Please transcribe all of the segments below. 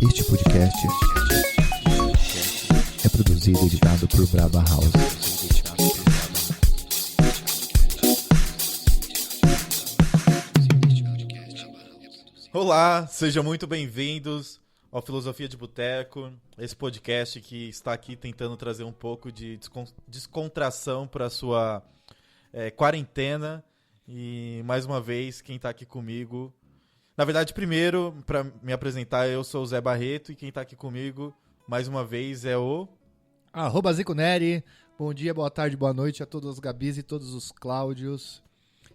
Este podcast é produzido e editado por Brava House. Olá, sejam muito bem-vindos ao Filosofia de Boteco, esse podcast que está aqui tentando trazer um pouco de descontração para a sua quarentena. E mais uma vez, quem está aqui comigo... Na verdade, primeiro, para me apresentar, eu sou o Zé Barreto e quem está aqui comigo, mais uma vez, é o... @Zico Neri. Bom dia, boa tarde, boa noite a todos os Gabis e todos os Cláudios.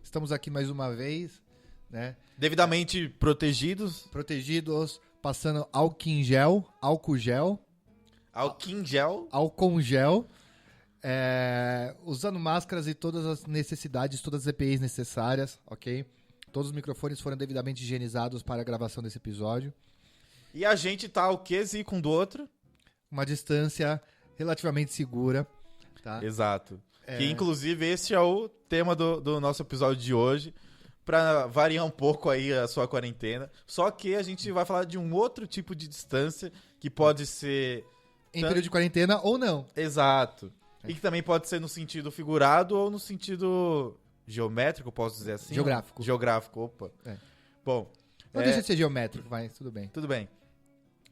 Estamos aqui mais uma vez, né? Devidamente protegidos. Protegidos, passando álcool gel, usando máscaras e todas as necessidades, todas as EPIs necessárias, ok? Todos os microfones foram devidamente higienizados para a gravação desse episódio. E a gente tá o quê, Zico, um do outro? Uma distância relativamente segura, tá? Exato. Que, inclusive, esse é o tema do nosso episódio de hoje, para variar um pouco aí a sua quarentena. Só que a gente vai falar de um outro tipo de distância que pode ser... Em período de quarentena ou não. Exato. E que também pode ser no sentido figurado ou no sentido geométrico, posso dizer assim? Geográfico. Geográfico, opa. Bom... Não deixa de ser geométrico, mas tudo bem. Tudo bem.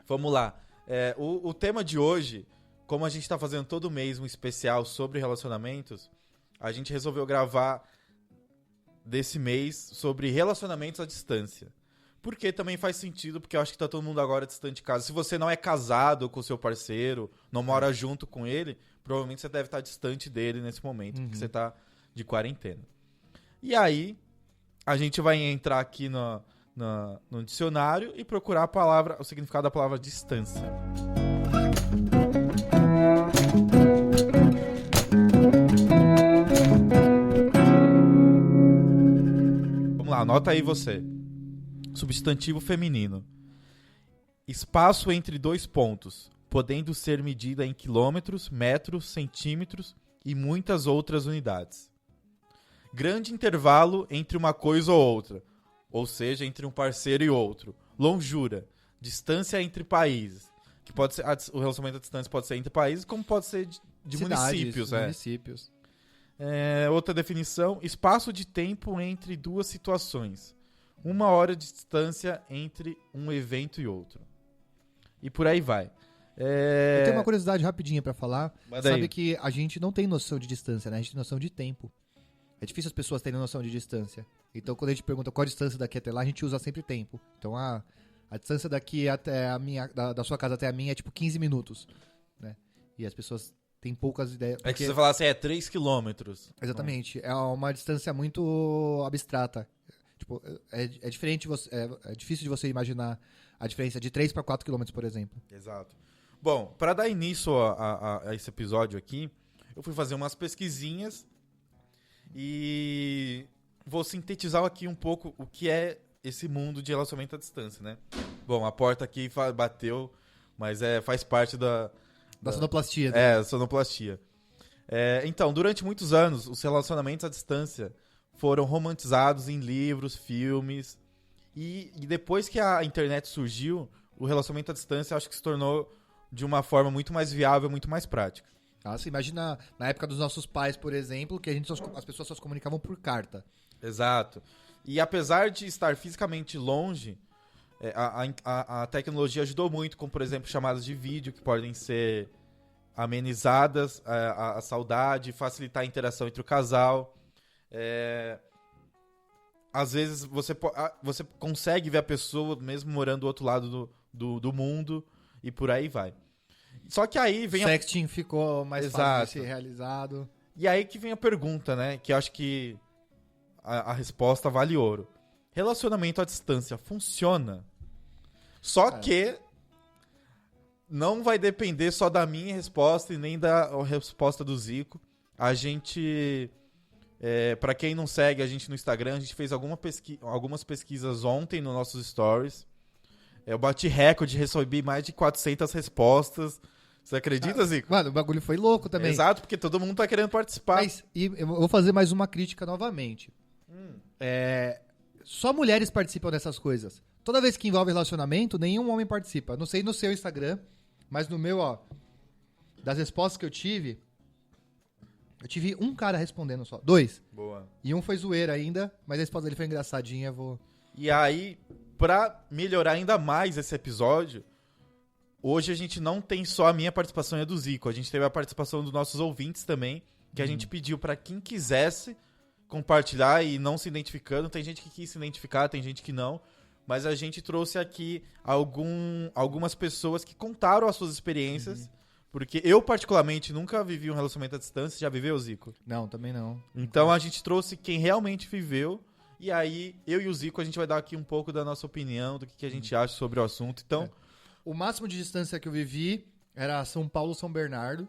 Vamos lá. O tema de hoje, como a gente tá fazendo todo mês um especial sobre relacionamentos, a gente resolveu gravar desse mês sobre relacionamentos à distância. Porque também faz sentido, porque eu acho que tá todo mundo agora distante de casa. Se você não é casado com o seu parceiro, não mora junto com ele, provavelmente você deve estar distante dele nesse momento, porque você tá de quarentena. E aí, a gente vai entrar aqui no dicionário e procurar o significado da palavra distância. Vamos lá, anota aí você. Substantivo feminino. Espaço entre dois pontos, podendo ser medida em quilômetros, metros, centímetros e muitas outras unidades. Grande intervalo entre uma coisa ou outra, ou seja, entre um parceiro e outro. Longura, distância entre países. Que pode ser, o relacionamento à distância pode ser entre países, como pode ser de Cidades, municípios. Outra definição, espaço de tempo entre duas situações. 1 hora de distância entre um evento e outro. E por aí vai. Eu tenho uma curiosidade rapidinha pra falar. Manda Sabe aí. que a gente não tem noção de distância, né? A gente tem noção de tempo. É difícil as pessoas terem noção de distância. Então, quando a gente pergunta qual a distância daqui até lá, a gente usa sempre tempo. Então, a distância daqui até a minha, da sua casa até a minha é tipo 15 minutos, né? E as pessoas têm poucas ideias. É que se você falar assim, 3 quilômetros. Exatamente. É uma distância muito abstrata. Tipo, é diferente, é difícil de você imaginar a diferença de 3 para 4 quilômetros, por exemplo. Exato. Bom, para dar início a esse episódio aqui, eu fui fazer umas pesquisinhas e vou sintetizar aqui um pouco o que é esse mundo de relacionamento à distância, né? Bom, a porta aqui bateu, mas faz parte da sonoplastia. Né? Sonoplastia. Então, durante muitos anos, os relacionamentos à distância foram romantizados em livros, filmes, e depois que a internet surgiu, o relacionamento à distância acho que se tornou de uma forma muito mais viável, muito mais prática. Nossa, imagina na época dos nossos pais, por exemplo, que as pessoas só se comunicavam por carta. Exato. E apesar de estar fisicamente longe, a tecnologia ajudou muito, como por exemplo chamadas de vídeo que podem ser amenizadas, a saudade, facilitar a interação entre o casal. Às vezes você consegue ver a pessoa mesmo morando do outro lado do mundo e por aí vai. Só que aí vem Sexting ficou mais fácil de ser realizado. E aí que vem a pergunta, né? Que eu acho que a resposta vale ouro. Relacionamento à distância funciona? Só que não vai depender só da minha resposta e nem da resposta do Zico. A gente... para quem não segue a gente no Instagram, a gente fez algumas pesquisas ontem nos nossos stories. Eu bati recorde, recebi mais de 400 respostas. Você acredita, Zico? Mano, o bagulho foi louco também. Exato, porque todo mundo tá querendo participar. Mas, e eu vou fazer mais uma crítica novamente. Só mulheres participam dessas coisas. toda vez que envolve relacionamento, nenhum homem participa. Não sei no seu Instagram, mas no meu, ó, das respostas que eu tive um cara respondendo só. 2. Boa. E um foi zoeira ainda, mas a resposta dele foi engraçadinha, vou... E aí, pra melhorar ainda mais esse episódio, hoje a gente não tem só a minha participação e a do Zico. A gente teve a participação dos nossos ouvintes também, que a gente pediu pra quem quisesse compartilhar e não se identificando. Tem gente que quis se identificar, tem gente que não. Mas a gente trouxe aqui algumas pessoas que contaram as suas experiências. Porque eu, particularmente, nunca vivi um relacionamento à distância. Já viveu, Zico? Não, também não. Então a gente trouxe quem realmente viveu. E aí, eu e o Zico, a gente vai dar aqui um pouco da nossa opinião, do que a gente acha sobre o assunto. Então, O máximo de distância que eu vivi era São Paulo, São Bernardo.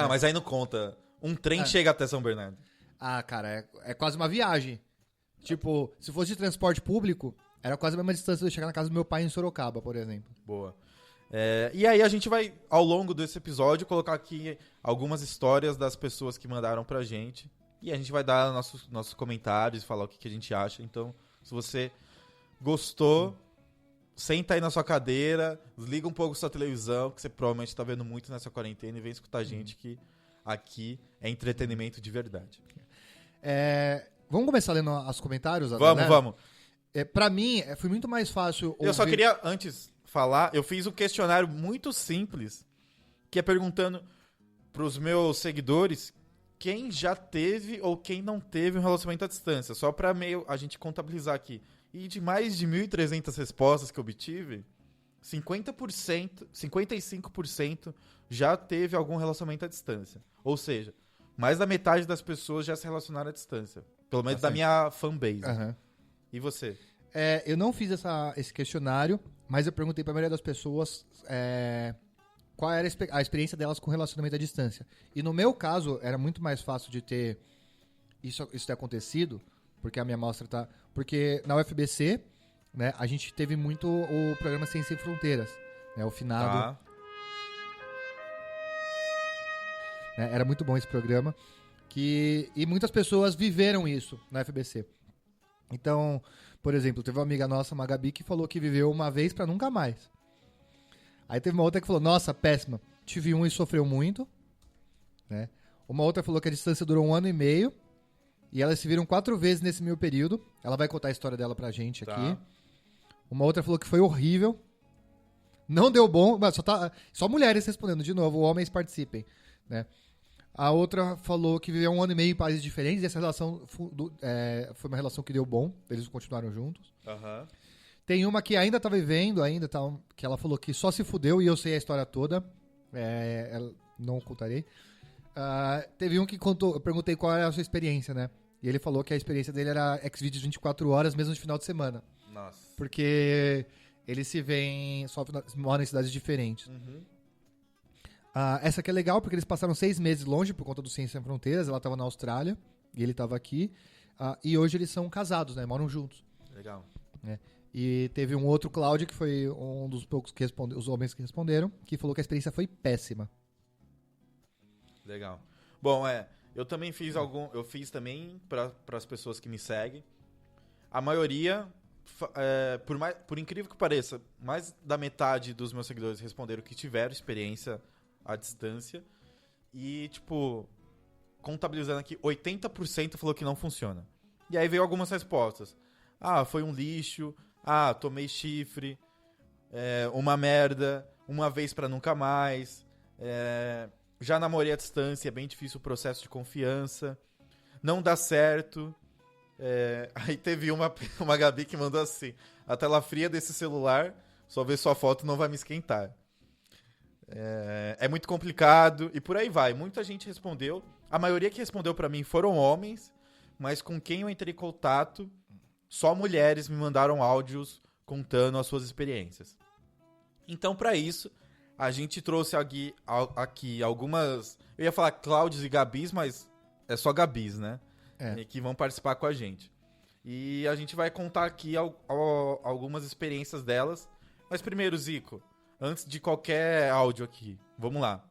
mas aí não conta. Um trem chega até São Bernardo. Ah, cara, é quase uma viagem. Tipo, se fosse de transporte público, era quase a mesma distância de eu chegar na casa do meu pai em Sorocaba, por exemplo. Boa. E aí a gente vai, ao longo desse episódio, colocar aqui algumas histórias das pessoas que mandaram pra gente. E a gente vai dar nossos comentários, falar o que a gente acha. Então, se você gostou, senta aí na sua cadeira, desliga um pouco sua televisão, que você provavelmente tá vendo muito nessa quarentena, e vem escutar a gente, que aqui é entretenimento de verdade. Vamos começar lendo os comentários? Galera? Vamos. Pra mim, foi muito mais fácil ouvir... Eu só queria, antes, falar, eu fiz um questionário muito simples, que é perguntando pros meus seguidores quem já teve ou quem não teve um relacionamento à distância, só pra a gente contabilizar aqui. E de mais de 1.300 respostas que eu obtive, 55% já teve algum relacionamento à distância. Ou seja, mais da metade das pessoas já se relacionaram à distância. Pelo menos da minha fanbase. Uhum. E você? Eu não fiz esse questionário, mas eu perguntei pra maioria das pessoas qual era a experiência delas com relacionamento à distância. E no meu caso, era muito mais fácil de ter isso ter acontecido, porque a minha amostra tá... Porque na UFBC, né, a gente teve muito o programa Ciência Sem Fronteiras, né, o finado... Era muito bom esse programa. E muitas pessoas viveram isso na UFBC. Então, por exemplo, teve uma amiga nossa, uma Gabi, que falou que viveu uma vez pra nunca mais. Aí teve uma outra que falou, nossa, péssima, tive um e sofreu muito. Né? Uma outra falou que a distância durou 1 ano e meio. E elas se viram 4 vezes nesse meio período. Ela vai contar a história dela pra gente aqui. Uma outra falou que foi horrível. Não deu bom, mas só mulheres respondendo. De novo, homens participem. Né? A outra falou que viveu 1 ano e meio em países diferentes. E essa relação foi uma relação que deu bom. Eles continuaram juntos. Uhum. Tem uma que ainda tá vivendo, que ela falou que só se fudeu e eu sei a história toda. Não contarei. Teve um que contou, eu perguntei qual era a sua experiência, né? E ele falou que a experiência dele era Xvideos 24 horas, mesmo de final de semana. Nossa. Porque eles se veem, moram em cidades diferentes. Uhum. Essa aqui é legal, porque eles passaram 6 meses longe por conta do Ciência Sem Fronteiras. Ela tava na Austrália e ele tava aqui. E hoje eles são casados, né? Moram juntos. Legal. Né? E teve um outro, Cláudio, que foi um dos poucos que os homens que responderam, que falou que a experiência foi péssima. Legal. Bom, eu também eu fiz também para as pessoas que me seguem. A maioria, por incrível que pareça, mais da metade dos meus seguidores responderam que tiveram experiência à distância. E, tipo, contabilizando aqui, 80% falou que não funciona. E aí veio algumas respostas. Foi um lixo. Tomei chifre. Uma merda. Uma vez pra nunca mais. Já namorei à distância, é bem difícil o processo de confiança. Não dá certo. Aí teve uma Gabi que mandou assim: a tela fria desse celular, só ver sua foto não vai me esquentar. É muito complicado. E por aí vai. Muita gente respondeu. A maioria que respondeu pra mim foram homens, mas com quem eu entrei em contato, só mulheres me mandaram áudios contando as suas experiências. Então, pra isso, a gente trouxe aqui algumas... Eu ia falar Cláudios e Gabis, mas é só Gabis, né? Que vão participar com a gente. E a gente vai contar aqui algumas experiências delas. Mas primeiro, Zico, antes de qualquer áudio aqui, vamos lá.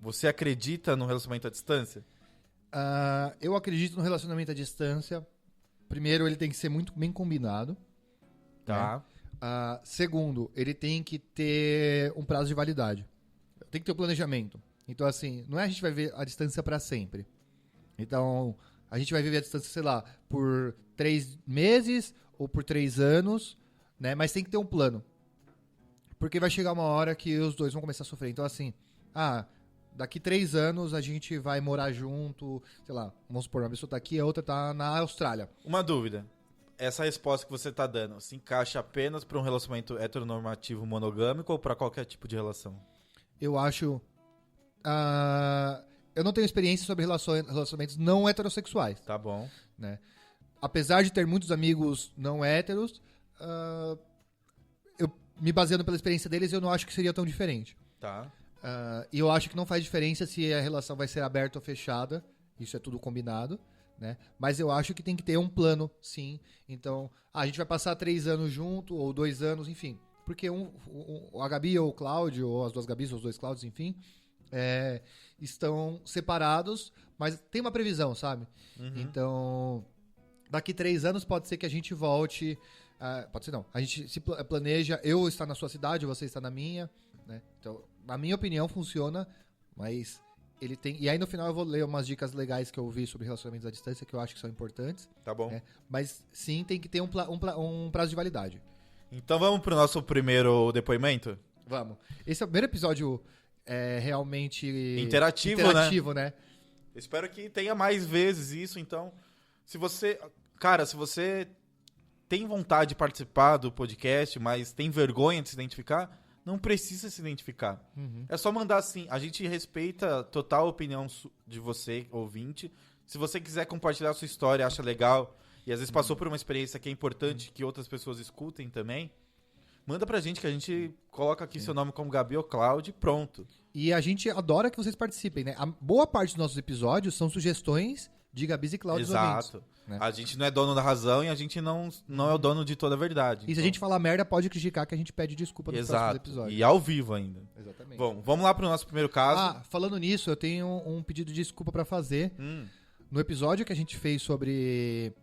Você acredita no relacionamento à distância? Eu acredito no relacionamento à distância. Primeiro, ele tem que ser muito bem combinado. Tá. Segundo, ele tem que ter um prazo de validade. Tem que ter um planejamento. Então, assim, não é a gente vai ver a distância para sempre. Então, a gente vai viver a distância, sei lá, por 3 meses ou por 3 anos, né? Mas tem que ter um plano. Porque vai chegar uma hora que os dois vão começar a sofrer. Então, assim, daqui 3 anos a gente vai morar junto, sei lá, vamos supor, uma pessoa tá aqui, a outra tá na Austrália. Uma dúvida. Essa resposta que você tá dando se encaixa apenas para um relacionamento heteronormativo monogâmico ou para qualquer tipo de relação? Eu acho... eu não tenho experiência sobre relacionamentos não heterossexuais. Tá bom. Né? Apesar de ter muitos amigos não héteros, eu me baseando pela experiência deles, eu não acho que seria tão diferente. Tá. E eu acho que não faz diferença se a relação vai ser aberta ou fechada. Isso é tudo combinado. Né? Mas eu acho que tem que ter um plano, sim. Então, a gente vai passar 3 anos junto, ou 2 anos, enfim. Porque a Gabi ou o Cláudio, ou as duas Gabis, ou os 2 Cláudios, enfim, estão separados, mas tem uma previsão, sabe? Uhum. Então, daqui 3 anos pode ser que a gente volte... pode ser não. A gente se planeja, eu estar na sua cidade, você está na minha, né? Então, na minha opinião, funciona, mas... Ele tem, e aí no final eu vou ler umas dicas legais que eu vi sobre relacionamentos à distância que eu acho que são importantes. Tá bom. Mas sim, tem que ter um prazo de validade. Então vamos pro nosso primeiro depoimento? Vamos. Esse é o primeiro episódio realmente interativo, né? Espero que tenha mais vezes isso, então. Se você tem vontade de participar do podcast, mas tem vergonha de se identificar, não precisa se identificar. Uhum. É só mandar assim. A gente respeita total a opinião de você, ouvinte. Se você quiser compartilhar a sua história, acha legal, e às vezes passou por uma experiência que é importante que outras pessoas escutem também, manda pra gente que a gente coloca aqui seu nome como Gabi ou Cláudio e pronto. E a gente adora que vocês participem, né? A boa parte dos nossos episódios são sugestões de Gabis e Cláudio. Exato. Ouvintes, né? A gente não é dono da razão e a gente não é o dono de toda a verdade. E se a gente falar merda, pode criticar que a gente pede desculpa nos próximos episódios. E ao vivo ainda. Exatamente. Bom, vamos lá pro nosso primeiro caso. Falando nisso, eu tenho um pedido de desculpa pra fazer. No episódio que a gente fez sobre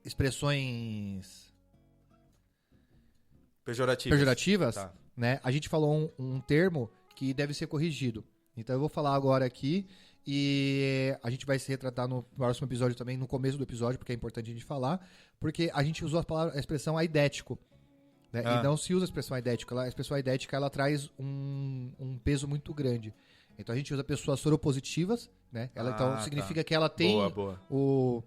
expressões pejorativas, tá, né? A gente falou um termo que deve ser corrigido. Então eu vou falar agora aqui e a gente vai se retratar no próximo episódio também, no começo do episódio, porque é importante a gente falar, porque a gente usou a expressão aidético, né? E não se usa a expressão aidético. A expressão aidética, ela traz um peso muito grande. Então a gente usa pessoas soropositivas, né? Então significa que ela tem o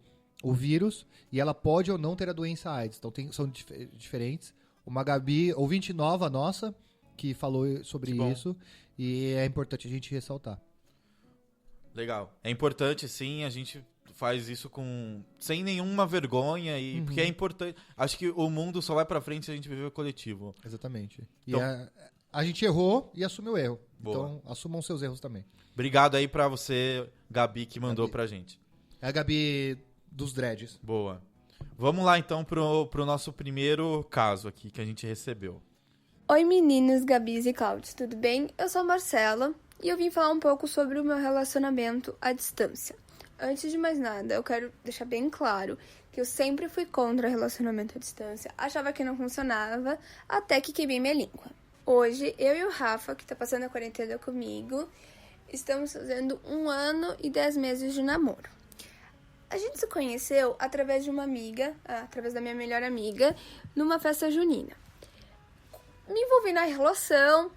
vírus e ela pode ou não ter a doença AIDS. Então são diferentes. Uma Gabi, ouvinte nova nossa, que falou sobre isso, e é importante a gente ressaltar. Legal. É importante, sim, a gente faz isso sem nenhuma vergonha, porque é importante. Acho que o mundo só vai pra frente se a gente viver o coletivo. Exatamente. Então, e a gente errou e assumiu o erro. Boa. Então, assumam seus erros também. Obrigado aí pra você, Gabi, que mandou pra gente. É a Gabi dos dreads. Boa. Vamos lá, então, pro nosso primeiro caso aqui que a gente recebeu. Oi meninos, Gabis e Cláudios, tudo bem? Eu sou a Marcela e eu vim falar um pouco sobre o meu relacionamento à distância. Antes de mais nada, eu quero deixar bem claro que eu sempre fui contra relacionamento à distância, achava que não funcionava, até que queimei minha língua. Hoje, eu e o Rafa, que tá passando a quarentena comigo, estamos fazendo 1 ano e 10 meses de namoro. A gente se conheceu através de uma amiga, através da minha melhor amiga, numa festa junina. Me envolvi na relação,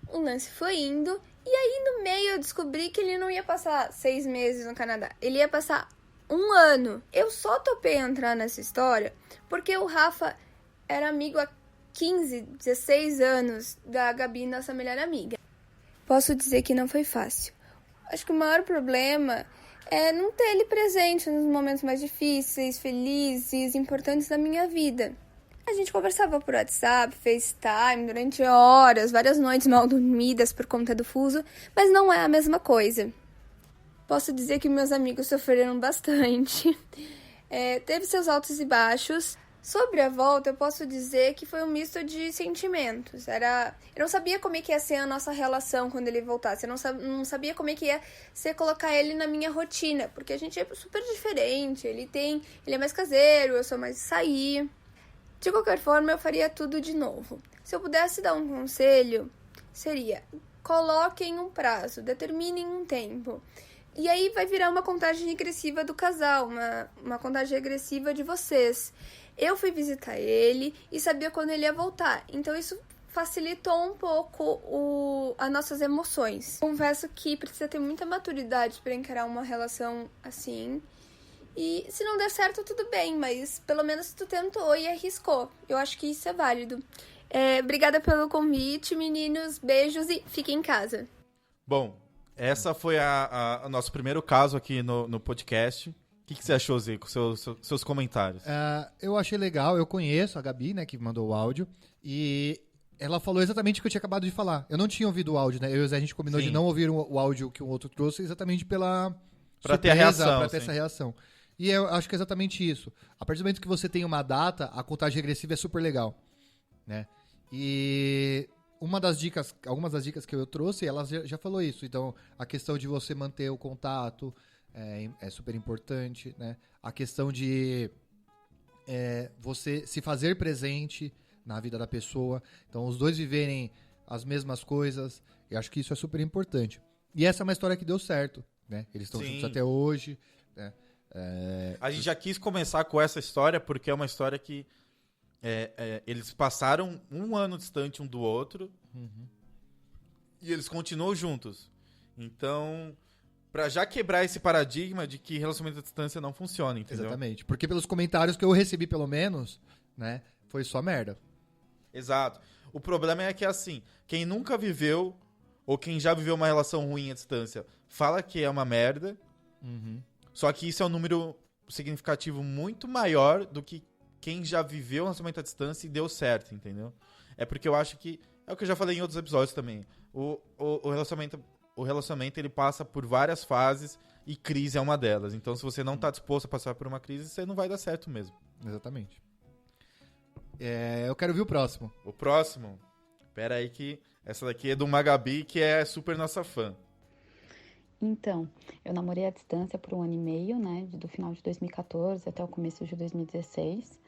o lance foi indo, e aí no meio eu descobri que ele não ia passar 6 meses no Canadá, ele ia passar 1 ano. Eu só topei entrar nessa história porque o Rafa era amigo há 15, 16 anos da Gabi, nossa melhor amiga. Posso dizer que não foi fácil. Acho que o maior problema é não ter ele presente nos momentos mais difíceis, felizes, importantes da minha vida. A gente conversava por WhatsApp, FaceTime, durante horas, várias noites mal dormidas por conta do fuso, mas não é a mesma coisa. Posso dizer que meus amigos sofreram bastante. Teve seus altos e baixos, Sobre a volta, eu posso dizer que foi um misto de sentimentos. Eu não sabia como é que ia ser a nossa relação quando ele voltasse. Eu não sabia como é que ia ser colocar ele na minha rotina, porque a gente é super diferente. Ele é mais caseiro, eu sou mais de sair. De qualquer forma, eu faria tudo de novo. Se eu pudesse dar um conselho, seria: coloquem um prazo, determinem um tempo. E aí vai virar uma contagem regressiva do casal, uma contagem regressiva de vocês. Eu fui visitar ele e sabia quando ele ia voltar. Então isso facilitou um pouco as nossas emoções. Confesso que precisa ter muita maturidade para encarar uma relação assim. E se não der certo, tudo bem, mas pelo menos tu tentou e arriscou. Eu acho que isso é válido. Obrigada pelo convite, meninos. Beijos e fiquem em casa. Bom, essa foi o nosso primeiro caso aqui no podcast. O que você achou, Zico? Seus comentários. Eu achei legal, eu conheço a Gabi, né, que mandou o áudio, e ela falou exatamente o que eu tinha acabado de falar. Eu não tinha ouvido o áudio, né? Eu e o Zé, a gente combinou de não ouvir o áudio que o outro trouxe, exatamente pra ter a reação. Pra ter essa reação. E eu acho que é exatamente isso. A partir do momento que você tem uma data, a contagem regressiva é super legal, né? E algumas das dicas que eu trouxe, ela já falou isso. Então, a questão de você manter o contato é super importante, né? A questão de você se fazer presente na vida da pessoa. Então, os dois viverem as mesmas coisas. Eu acho que isso é super importante. E essa é uma história que deu certo, né? Eles estão juntos até hoje, né? A gente já quis começar com essa história porque é uma história que eles passaram um ano distante um do outro e eles continuam juntos. Então, pra já quebrar esse paradigma de que relacionamento à distância não funciona, entendeu? Exatamente. Porque pelos comentários que eu recebi, pelo menos, né, foi só merda. Exato. O problema é que, assim, quem nunca viveu ou quem já viveu uma relação ruim à distância fala que é uma merda. Só que isso é um número significativo muito maior do que quem já viveu um relacionamento à distância e deu certo, entendeu? É porque eu acho que... É o que eu já falei em outros episódios também. O relacionamento ele passa por várias fases e crise é uma delas. Então, se você não tá disposto a passar por uma crise, você não vai dar certo mesmo. Exatamente. Eu quero ver o próximo. O próximo? Pera aí que essa daqui é do Magabi, que é super nossa fã. Então, eu namorei à distância por 1 ano e meio, né, do final de 2014 até o começo de 2016.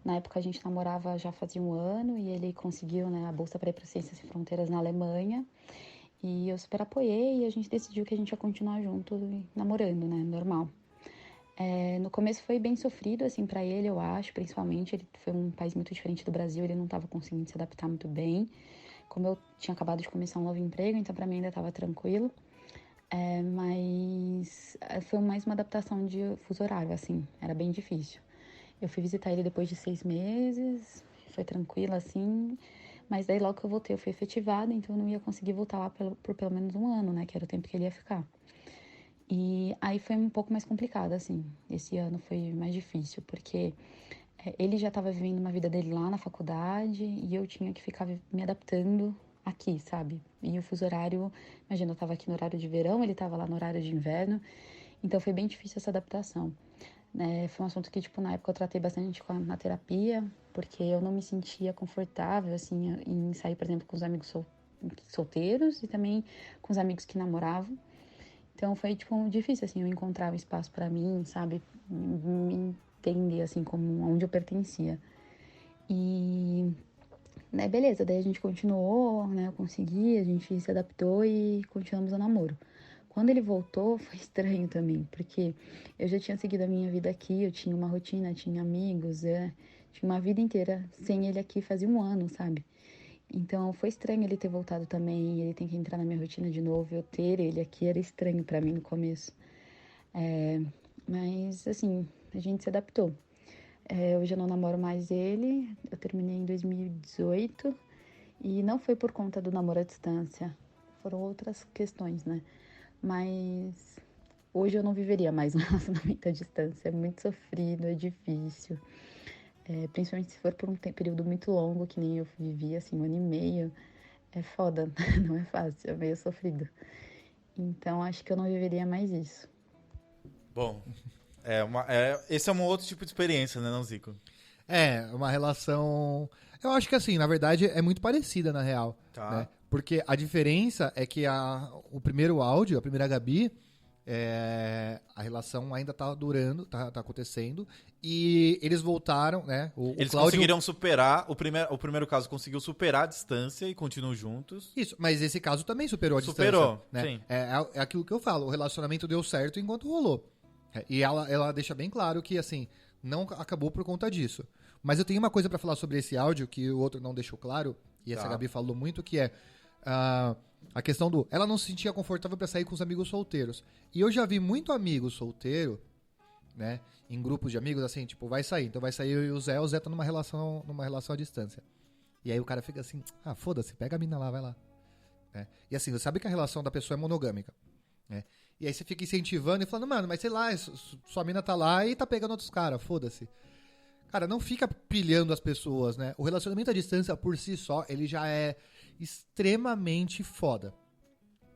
Na época a gente namorava já fazia 1 ano e ele conseguiu, né, a bolsa para ir para Ciências Sem Fronteiras na Alemanha. E eu super apoiei e a gente decidiu que a gente ia continuar junto namorando, né, normal. No começo foi bem sofrido, assim, para ele, eu acho, principalmente. Ele foi um país muito diferente do Brasil, ele não estava conseguindo se adaptar muito bem. Como eu tinha acabado de começar um novo emprego, então para mim ainda estava tranquilo. Mas foi mais uma adaptação de fuso horário, assim, era bem difícil. Eu fui visitar ele depois de 6 meses, foi tranquilo, assim, mas daí logo que eu voltei eu fui efetivada, então eu não ia conseguir voltar lá por pelo menos 1 ano, né, que era o tempo que ele ia ficar. E aí foi um pouco mais complicado, assim, esse ano foi mais difícil, porque ele já estava vivendo uma vida dele lá na faculdade e eu tinha que ficar me adaptando aqui, sabe? E o fuso horário, imagina, eu tava aqui no horário de verão, ele tava lá no horário de inverno, então foi bem difícil essa adaptação. Foi um assunto que, tipo, na época eu tratei bastante na terapia, porque eu não me sentia confortável, assim, em sair, por exemplo, com os amigos solteiros e também com os amigos que namoravam. Então foi, tipo, difícil, assim, eu encontrar um espaço pra mim, sabe? Me entender, assim, como onde eu pertencia. E... beleza, daí a gente continuou, né, eu consegui, a gente se adaptou e continuamos o namoro. Quando ele voltou, foi estranho também, porque eu já tinha seguido a minha vida aqui, eu tinha uma rotina, tinha amigos, tinha uma vida inteira sem ele aqui fazia 1 ano, sabe? Então foi estranho ele ter voltado também, ele tem que entrar na minha rotina de novo, eu ter ele aqui era estranho pra mim no começo. Mas, assim, a gente se adaptou. Eu já não namoro mais ele, eu terminei em 2018 e não foi por conta do namoro à distância, foram outras questões, né? Mas hoje eu não viveria mais um relacionamento à distância, é muito sofrido, é difícil, principalmente se for por um período muito longo, que nem eu vivi, assim, 1 ano e meio, é foda, não é fácil, é meio sofrido. Então acho que eu não viveria mais isso. Bom... esse é um outro tipo de experiência, né, não, Zico? É, uma relação... Eu acho que assim, na verdade, é muito parecida, na real. Tá. Né? Porque a diferença é que o primeiro áudio, a primeira Gabi, a relação ainda tá durando, tá acontecendo. E eles voltaram, né? Eles o Cláudio... conseguiram superar, o primeiro caso conseguiu superar a distância e continuam juntos. Isso, mas esse caso também superou a Superou, distância. Né? sim. É aquilo que eu falo, o relacionamento deu certo enquanto rolou. E ela deixa bem claro que, assim, não acabou por conta disso. Mas eu tenho uma coisa pra falar sobre esse áudio que o outro não deixou claro, e essa Tá. Gabi falou muito, que é a questão do... Ela não se sentia confortável pra sair com os amigos solteiros. E eu já vi muito amigo solteiro, né, em grupos de amigos, assim, tipo, vai sair. Então vai sair eu e o Zé tá numa relação à distância. E aí o cara fica assim, foda-se, pega a mina lá, vai lá. Né? E assim, você sabe que a relação da pessoa é monogâmica, né? E aí você fica incentivando e falando, mano, mas sei lá, sua mina tá lá e tá pegando outros caras, foda-se. Cara, não fica pilhando as pessoas, né? O relacionamento à distância, por si só, ele já é extremamente foda.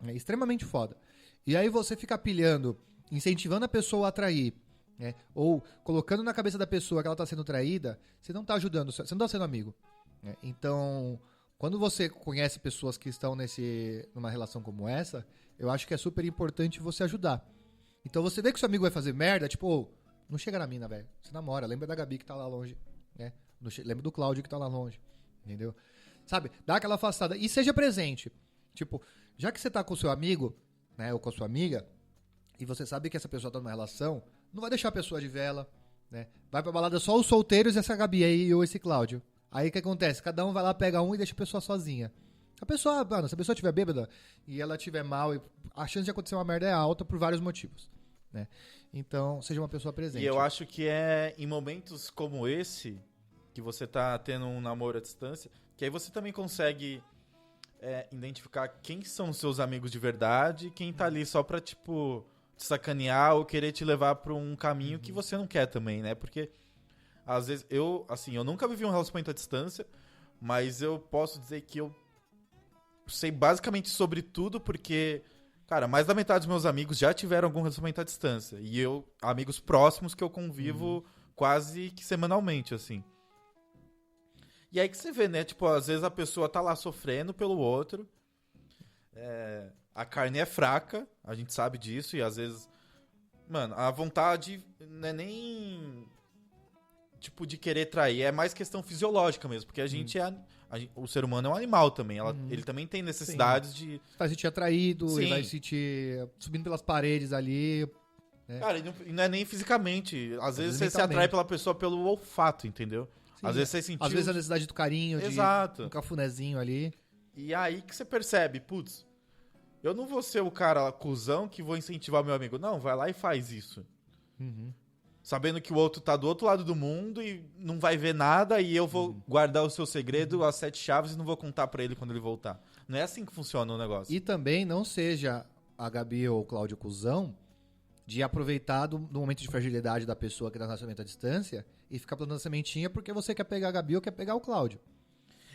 Né? Extremamente foda. E aí você fica pilhando, incentivando a pessoa a trair, né? Ou colocando na cabeça da pessoa que ela tá sendo traída, você não tá ajudando, você não tá sendo amigo. Né? Então, quando você conhece pessoas que estão numa relação como essa, eu acho que é super importante você ajudar. Então você vê que seu amigo vai fazer merda, tipo, não chega na mina, velho. Você namora, lembra da Gabi que tá lá longe, né? Lembra do Cláudio que tá lá longe, entendeu? Sabe? Dá aquela afastada e seja presente. Tipo, já que você tá com o seu amigo, né, ou com a sua amiga, e você sabe que essa pessoa tá numa relação, não vai deixar a pessoa de vela, né? Vai pra balada só os solteiros e essa Gabi aí ou esse Cláudio. Aí o que acontece? Cada um vai lá, pega um e deixa a pessoa sozinha. A pessoa, mano, se a pessoa estiver bêbada e ela estiver mal, a chance de acontecer uma merda é alta por vários motivos, né? Então, seja uma pessoa presente. E eu acho que é em momentos como esse, que você tá tendo um namoro à distância, que aí você também consegue identificar quem são os seus amigos de verdade, quem tá ali só pra, tipo, te sacanear ou querer te levar pra um caminho que você não quer também, né? Porque, às vezes, eu nunca vivi um relacionamento à distância, mas eu posso dizer que eu sei basicamente sobre tudo, porque, cara, mais da metade dos meus amigos já tiveram algum relacionamento à distância. E amigos próximos que eu convivo quase que semanalmente, assim. E aí que você vê, né? Tipo, às vezes a pessoa tá lá sofrendo pelo outro. A carne é fraca, a gente sabe disso, e às vezes, mano, a vontade não é nem tipo de querer trair, é mais questão fisiológica mesmo, porque a gente o ser humano é um animal também, ele também tem necessidades de... Vai se sentir atraído, Sim. e vai se sentir subindo pelas paredes ali. Né? Cara, e não é nem fisicamente, às vezes você se mentalmente. atrai pela pessoa pelo olfato, entendeu? Sim, Às vezes você sentiu... Às vezes a necessidade do carinho, Exato. de um cafunézinho ali. E aí que você percebe, putz, eu não vou ser o cara cuzão que vou incentivar meu amigo. Não, vai lá e faz isso. Sabendo que o outro tá do outro lado do mundo e não vai ver nada e eu vou guardar o seu segredo, as 7 chaves, e não vou contar pra ele quando ele voltar. Não é assim que funciona o negócio. E também não seja a Gabi ou o Cláudio cuzão de aproveitar do momento de fragilidade da pessoa que tá no relacionamento à distância e ficar plantando sementinha porque você quer pegar a Gabi ou quer pegar o Cláudio.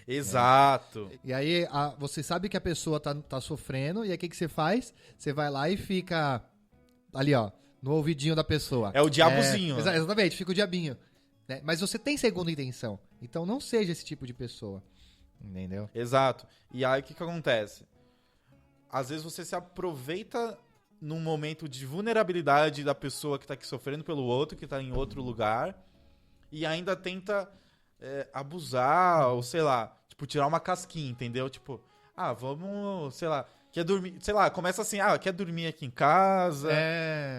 Exato. E aí você sabe que a pessoa tá sofrendo e aí o que você faz? Você vai lá e fica ali, ó, no ouvidinho da pessoa. É o diabozinho. Né? Exatamente, fica o diabinho. Né? Mas você tem segunda intenção. Então não seja esse tipo de pessoa. Entendeu? Exato. E aí o que acontece? Às vezes você se aproveita num momento de vulnerabilidade da pessoa que tá aqui sofrendo pelo outro, que tá em outro lugar, e ainda tenta abusar, ou sei lá, tipo, tirar uma casquinha, entendeu? Tipo, vamos, sei lá, quer dormir, sei lá, começa assim, quer dormir aqui em casa,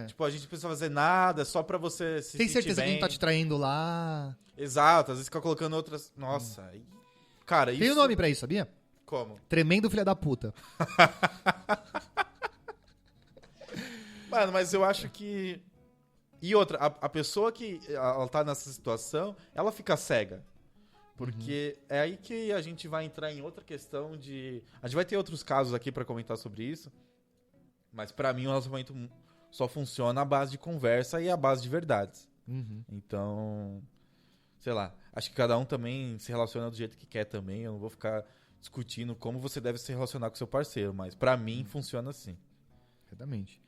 tipo, a gente não precisa fazer nada, só pra você se tem sentir certeza bem. que não tá te traindo lá? Exato, às vezes fica colocando outras, nossa, cara, isso... Tem um nome pra isso, sabia? Como? Tremendo filha da puta. Mano, mas eu acho que... E outra, a pessoa que ela tá nessa situação, ela fica cega. Porque é aí que a gente vai entrar em outra questão de... A gente vai ter outros casos aqui pra comentar sobre isso. Mas pra mim o relacionamento só funciona à base de conversa e à base de verdades. Então, sei lá, acho que cada um também se relaciona do jeito que quer também. Eu não vou ficar discutindo como você deve se relacionar com seu parceiro. Mas pra mim funciona assim. Exatamente.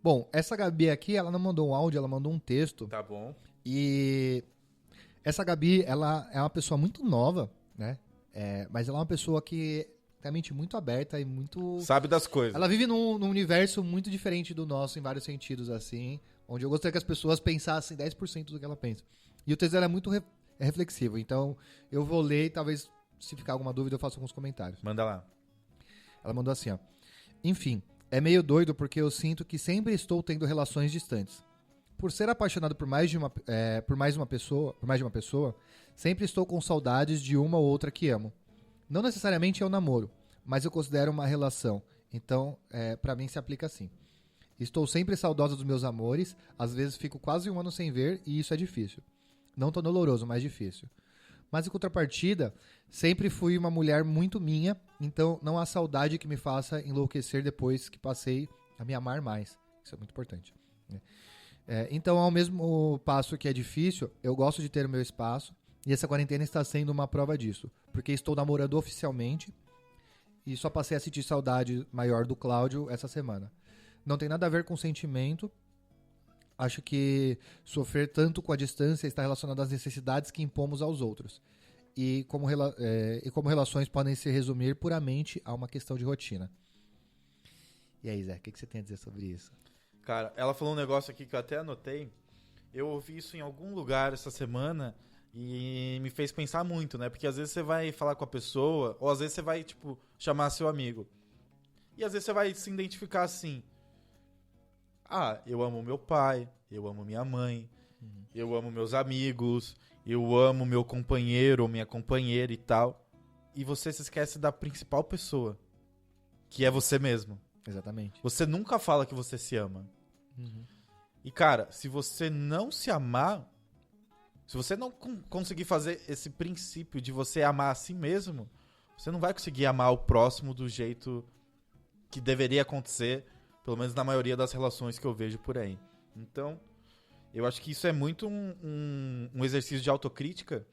Bom, essa Gabi aqui, ela não mandou um áudio, ela mandou um texto. Tá bom. E Essa Gabi, ela é uma pessoa muito nova, né? Mas ela é uma pessoa que tem a mente muito aberta e muito... Sabe das coisas. Ela vive num universo muito diferente do nosso, em vários sentidos, assim, onde eu gostaria que as pessoas pensassem 10% do que ela pensa. E o texto dela é muito reflexivo, então eu vou ler e talvez, se ficar alguma dúvida, eu faço alguns comentários. Manda lá. Ela mandou assim, ó. Enfim, é meio doido porque eu sinto que sempre estou tendo relações distantes. Por ser apaixonado por mais de uma pessoa, sempre estou com saudades de uma ou outra que amo. Não necessariamente é um namoro, mas eu considero uma relação. Então, pra mim se aplica assim. Estou sempre saudosa dos meus amores, às vezes fico quase um ano sem ver e isso é difícil. Não tão doloroso, mas difícil. Mas em contrapartida, sempre fui uma mulher muito minha, então não há saudade que me faça enlouquecer depois que passei a me amar mais. Isso é muito importante. Então, ao mesmo passo que é difícil, eu gosto de ter o meu espaço e essa quarentena está sendo uma prova disso, porque estou namorando oficialmente e só passei a sentir saudade maior do Cláudio essa semana. Não tem nada a ver com sentimento. Acho que sofrer tanto com a distância está relacionado às necessidades que impomos aos outros. E como relações podem se resumir puramente a uma questão de rotina. E aí, Zé, o que você tem a dizer sobre isso? Cara, ela falou um negócio aqui que eu até anotei. Eu ouvi isso em algum lugar essa semana e me fez pensar muito, né? Porque às vezes você vai falar com a pessoa, ou às vezes você vai, tipo, chamar seu amigo. E às vezes você vai se identificar assim. Ah, eu amo meu pai, eu amo minha mãe, eu amo meus amigos, eu amo meu companheiro ou minha companheira e tal. E você se esquece da principal pessoa, que é você mesmo. Exatamente. Você nunca fala que você se ama. E, cara, se você não se amar, se você não conseguir fazer esse princípio de você amar a si mesmo, você não vai conseguir amar o próximo do jeito que deveria acontecer, pelo menos na maioria das relações que eu vejo por aí. Então, eu acho que isso é muito um exercício de autocrítica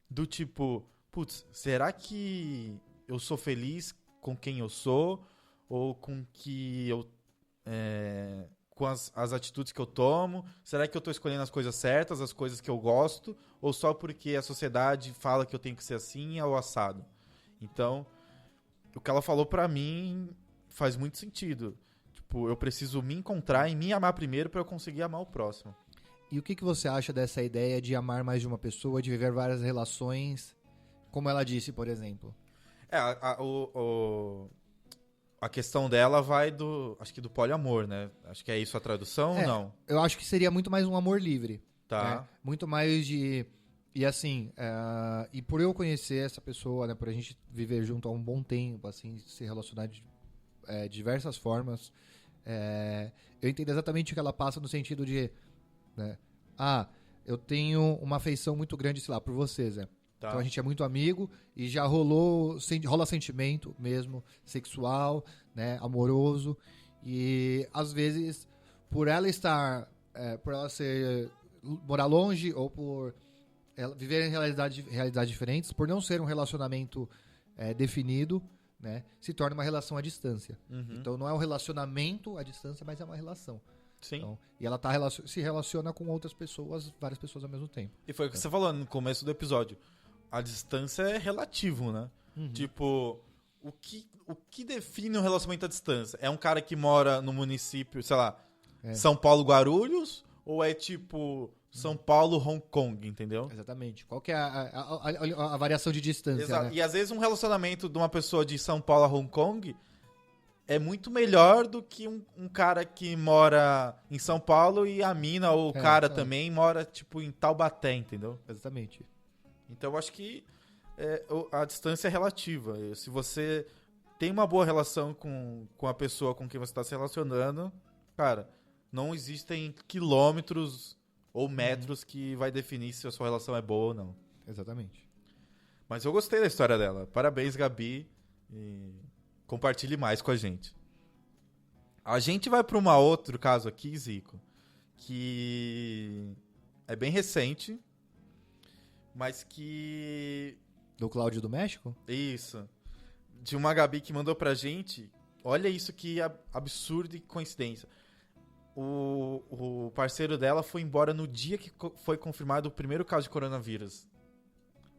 do tipo, putz, será que eu sou feliz com quem eu sou? Ou com que eu... com as atitudes que eu tomo? Será que eu tô escolhendo as coisas certas, as coisas que eu gosto? Ou só porque a sociedade fala que eu tenho que ser assim ou assado? Então, o que ela falou pra mim faz muito sentido. Tipo, eu preciso me encontrar e me amar primeiro pra eu conseguir amar o próximo. E o que você acha dessa ideia de amar mais de uma pessoa, de viver várias relações, como ela disse, por exemplo? A questão dela vai acho que do poliamor, né? Acho que é isso a tradução ou não? Eu acho que seria muito mais um amor livre. Tá. Né? Muito mais de... E assim, e por eu conhecer essa pessoa, né, por a gente viver junto há um bom tempo, assim, se relacionar de diversas formas, eu entendo exatamente o que ela passa no sentido de, né, eu tenho uma afeição muito grande, sei lá, por você, Zé. Tá. Então a gente é muito amigo e já rola sentimento mesmo, sexual, né, amoroso. E às vezes, por ela morar longe ou por ela viver em realidades diferentes, por não ser um relacionamento definido, né, se torna uma relação à distância. Então não é um relacionamento à distância, mas é uma relação. Sim. Então, e ela se relaciona com outras pessoas, várias pessoas ao mesmo tempo. E foi o que você falou no começo do episódio. A distância é relativo, né? Tipo, o que define um relacionamento à distância? É um cara que mora no município, sei lá, São Paulo, Guarulhos? Ou é tipo São Paulo, Hong Kong, entendeu? Exatamente. Qual que é a variação de distância, Exato. né? E às vezes um relacionamento de uma pessoa de São Paulo a Hong Kong é muito melhor do que um cara que mora em São Paulo e a mina ou o cara também mora, tipo, em Taubaté, entendeu? Exatamente. Então eu acho que a distância é relativa. Se você tem uma boa relação com a pessoa com quem você está se relacionando, cara, não existem quilômetros ou metros que vai definir se a sua relação é boa ou não. Exatamente. Mas eu gostei da história dela. Parabéns, Gabi. E compartilhe mais com a gente. A gente vai para um outro caso aqui, Zico, que é bem recente, mas que... Do Cláudio do México? Isso. De uma Gabi que mandou pra gente. Olha isso que absurdo e coincidência. o parceiro dela foi embora no dia que foi confirmado o primeiro caso de coronavírus.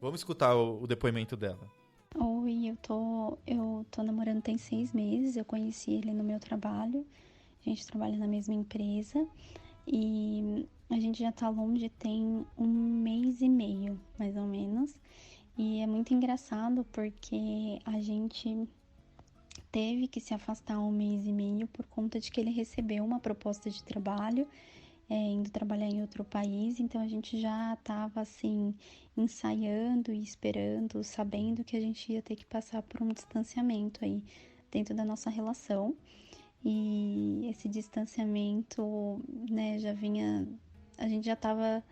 Vamos escutar o depoimento dela. Oi, eu tô namorando tem 6 meses, eu conheci ele no meu trabalho, a gente trabalha na mesma empresa e a gente já tá longe tem 1 mês e meio, mais ou menos. E é muito engraçado porque a gente teve que se afastar 1 mês e meio por conta de que ele recebeu uma proposta de trabalho, indo trabalhar em outro país, então a gente já estava assim, ensaiando e esperando, sabendo que a gente ia ter que passar por um distanciamento aí dentro da nossa relação. E esse distanciamento, né, a gente já estava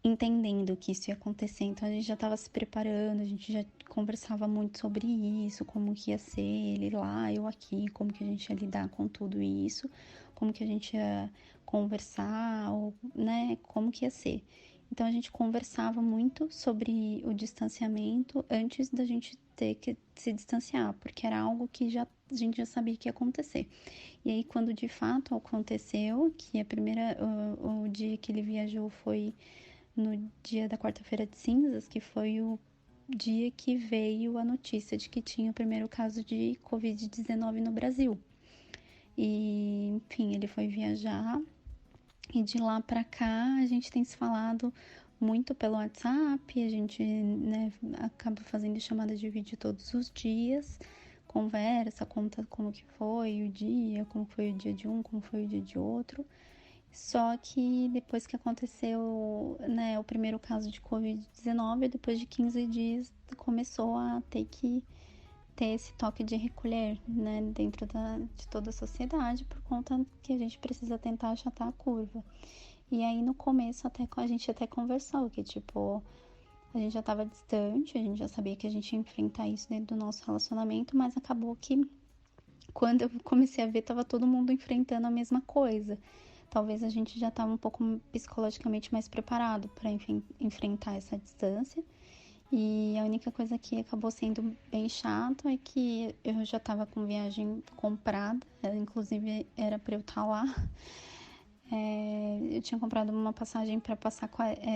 entendendo que isso ia acontecer, então a gente já estava se preparando, a gente já conversava muito sobre isso, como que ia ser ele lá, eu aqui, como que a gente ia lidar com tudo isso, como que a gente ia conversar, ou, né, como que ia ser. Então a gente conversava muito sobre o distanciamento antes da gente ter que se distanciar, porque era algo que a gente já sabia que ia acontecer. E aí quando de fato aconteceu, que o dia que ele viajou foi no dia da quarta-feira de cinzas, que foi o dia que veio a notícia de que tinha o primeiro caso de Covid-19 no Brasil. E, enfim, ele foi viajar e de lá pra cá a gente tem se falado muito pelo WhatsApp, a gente, né, acaba fazendo chamada de vídeo todos os dias, conversa, conta como que foi o dia, como foi o dia de um, como foi o dia de outro. Só que depois que aconteceu, né, o primeiro caso de Covid-19, depois de 15 dias, começou a ter que ter esse toque de recolher, né, dentro de toda a sociedade, por conta que a gente precisa tentar achatar a curva. E aí, no começo, a gente até conversou, que, tipo, a gente já estava distante, a gente já sabia que a gente ia enfrentar isso dentro do nosso relacionamento, mas acabou que, quando eu comecei a ver, tava todo mundo enfrentando a mesma coisa. Talvez a gente já estava um pouco psicologicamente mais preparado para enfrentar essa distância. E a única coisa que acabou sendo bem chato é que eu já estava com viagem comprada, inclusive era para eu estar lá. Eu tinha comprado uma passagem para passar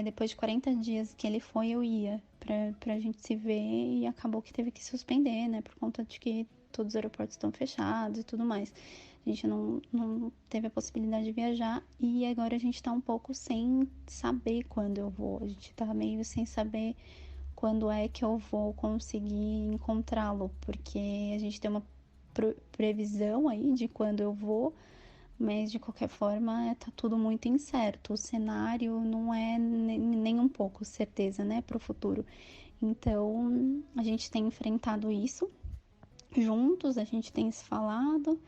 depois de 40 dias que ele foi, eu ia para a gente se ver, e acabou que teve que suspender, né, por conta de que todos os aeroportos estão fechados e tudo mais. A gente não teve a possibilidade de viajar e agora a gente tá um pouco sem saber quando eu vou. A gente tá meio sem saber quando é que eu vou conseguir encontrá-lo, porque a gente tem uma previsão aí de quando eu vou, mas de qualquer forma tá tudo muito incerto. O cenário não é nem um pouco certeza, né, pro futuro. Então a gente tem enfrentado isso juntos, a gente tem se falado.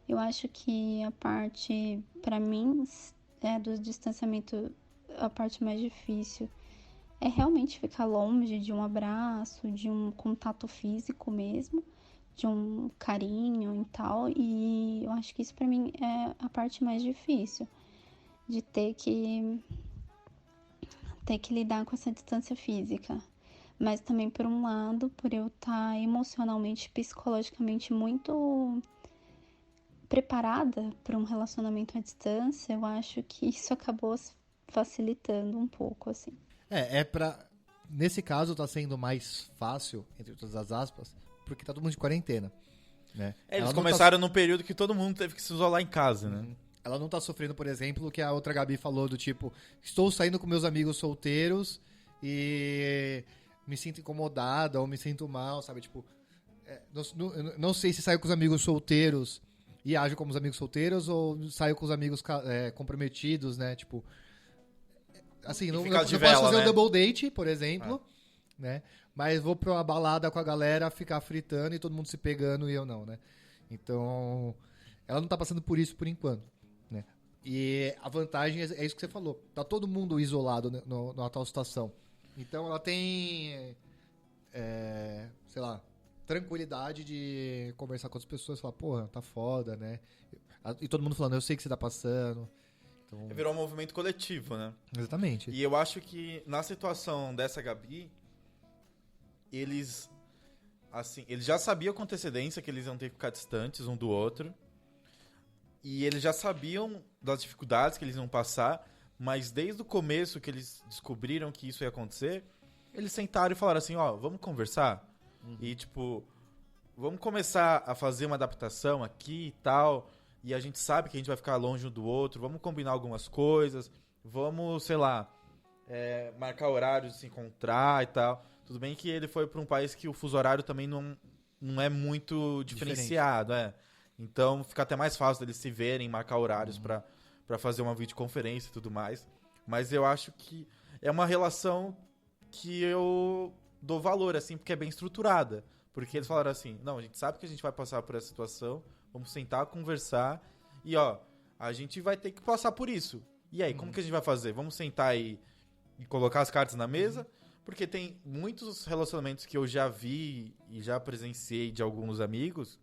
Eu acho que a parte, para mim, do distanciamento, a parte mais difícil é realmente ficar longe de um abraço, de um contato físico mesmo, de um carinho e tal. E eu acho que isso para mim é a parte mais difícil, de ter que lidar com essa distância física. Mas também, por um lado, por eu estar emocionalmente, psicologicamente muito preparada para um relacionamento à distância, eu acho que isso acabou facilitando um pouco, assim. Nesse caso tá sendo mais fácil, entre todas as aspas, porque tá todo mundo de quarentena, né? Eles começaram num período que todo mundo teve que se isolar em casa, né? Ela não tá sofrendo, por exemplo, o que a outra Gabi falou, do tipo, estou saindo com meus amigos solteiros e me sinto incomodada ou me sinto mal, sabe? Tipo, não sei se saio com os amigos solteiros e ajo como os amigos solteiros ou saio com os amigos comprometidos, né? Tipo, assim, não posso fazer um double date, por exemplo, né? Mas vou pra uma balada com a galera, ficar fritando e todo mundo se pegando e eu não, né? Então, ela não tá passando por isso por enquanto, né? E a vantagem é isso que você falou. Tá todo mundo isolado na tal situação. Então, ela tem, sei lá, tranquilidade de conversar com as pessoas e falar, porra, tá foda, né? E todo mundo falando, eu sei que você tá passando. Então... Virou um movimento coletivo, né? Exatamente. E eu acho que na situação dessa Gabi, eles já sabiam com antecedência que eles iam ter que ficar distantes um do outro. E eles já sabiam das dificuldades que eles iam passar, mas desde o começo que eles descobriram que isso ia acontecer, eles sentaram e falaram assim, ó, vamos conversar? E, tipo, vamos começar a fazer uma adaptação aqui e tal, e a gente sabe que a gente vai ficar longe um do outro, vamos combinar algumas coisas, vamos, sei lá, marcar horários de se encontrar e tal. Tudo bem que ele foi para um país que o fuso horário também não é muito diferenciado, Então fica até mais fácil deles se verem, marcar horários para fazer uma videoconferência e tudo mais. Mas eu acho que é uma relação que eu dou valor, assim, porque é bem estruturada. Porque eles falaram assim, não, a gente sabe que a gente vai passar por essa situação, vamos sentar, conversar, e ó, a gente vai ter que passar por isso. E aí, como que a gente vai fazer? Vamos sentar e colocar as cartas na mesa? Porque tem muitos relacionamentos que eu já vi e já presenciei de alguns amigos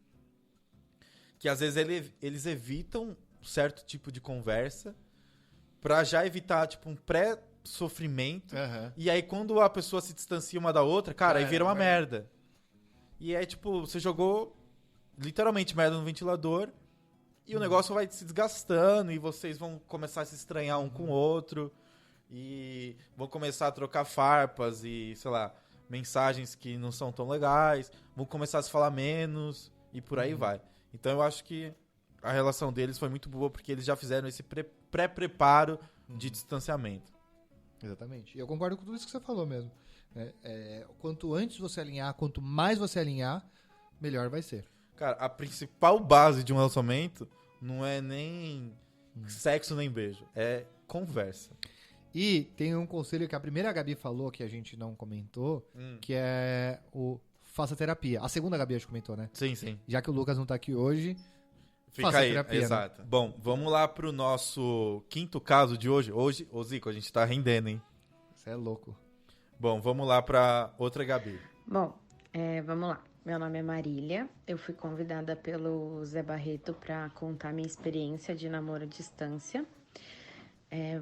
que às vezes eles evitam certo tipo de conversa pra já evitar, tipo, um pré-sofrimento. E aí, quando a pessoa se distancia uma da outra, cara, aí vira uma merda. E aí, tipo, você jogou literalmente merda no ventilador e o negócio vai se desgastando e vocês vão começar a se estranhar um com o outro e vão começar a trocar farpas e, sei lá, mensagens que não são tão legais, vão começar a se falar menos e por aí vai. Então eu acho que a relação deles foi muito boa porque eles já fizeram esse pré-preparo de distanciamento. Exatamente. E eu concordo com tudo isso que você falou mesmo. Quanto antes você alinhar, quanto mais você alinhar, melhor vai ser. Cara, a principal base de um relacionamento não é nem sexo nem beijo, é conversa. E tem um conselho que a primeira Gabi falou, que a gente não comentou, que é o faça terapia. A segunda Gabi acho que comentou, né? Sim, sim. Já que o Lucas não tá aqui hoje, fica faça aí, terapia. exato. Né? Bom, vamos lá pro nosso quinto caso de hoje. Hoje, ô Zico, a gente tá rendendo, hein? Você é louco. Bom, vamos lá pra outra Gabi. Bom, vamos lá. Meu nome é Marília. Eu fui convidada pelo Zé Barreto para contar minha experiência de namoro à distância.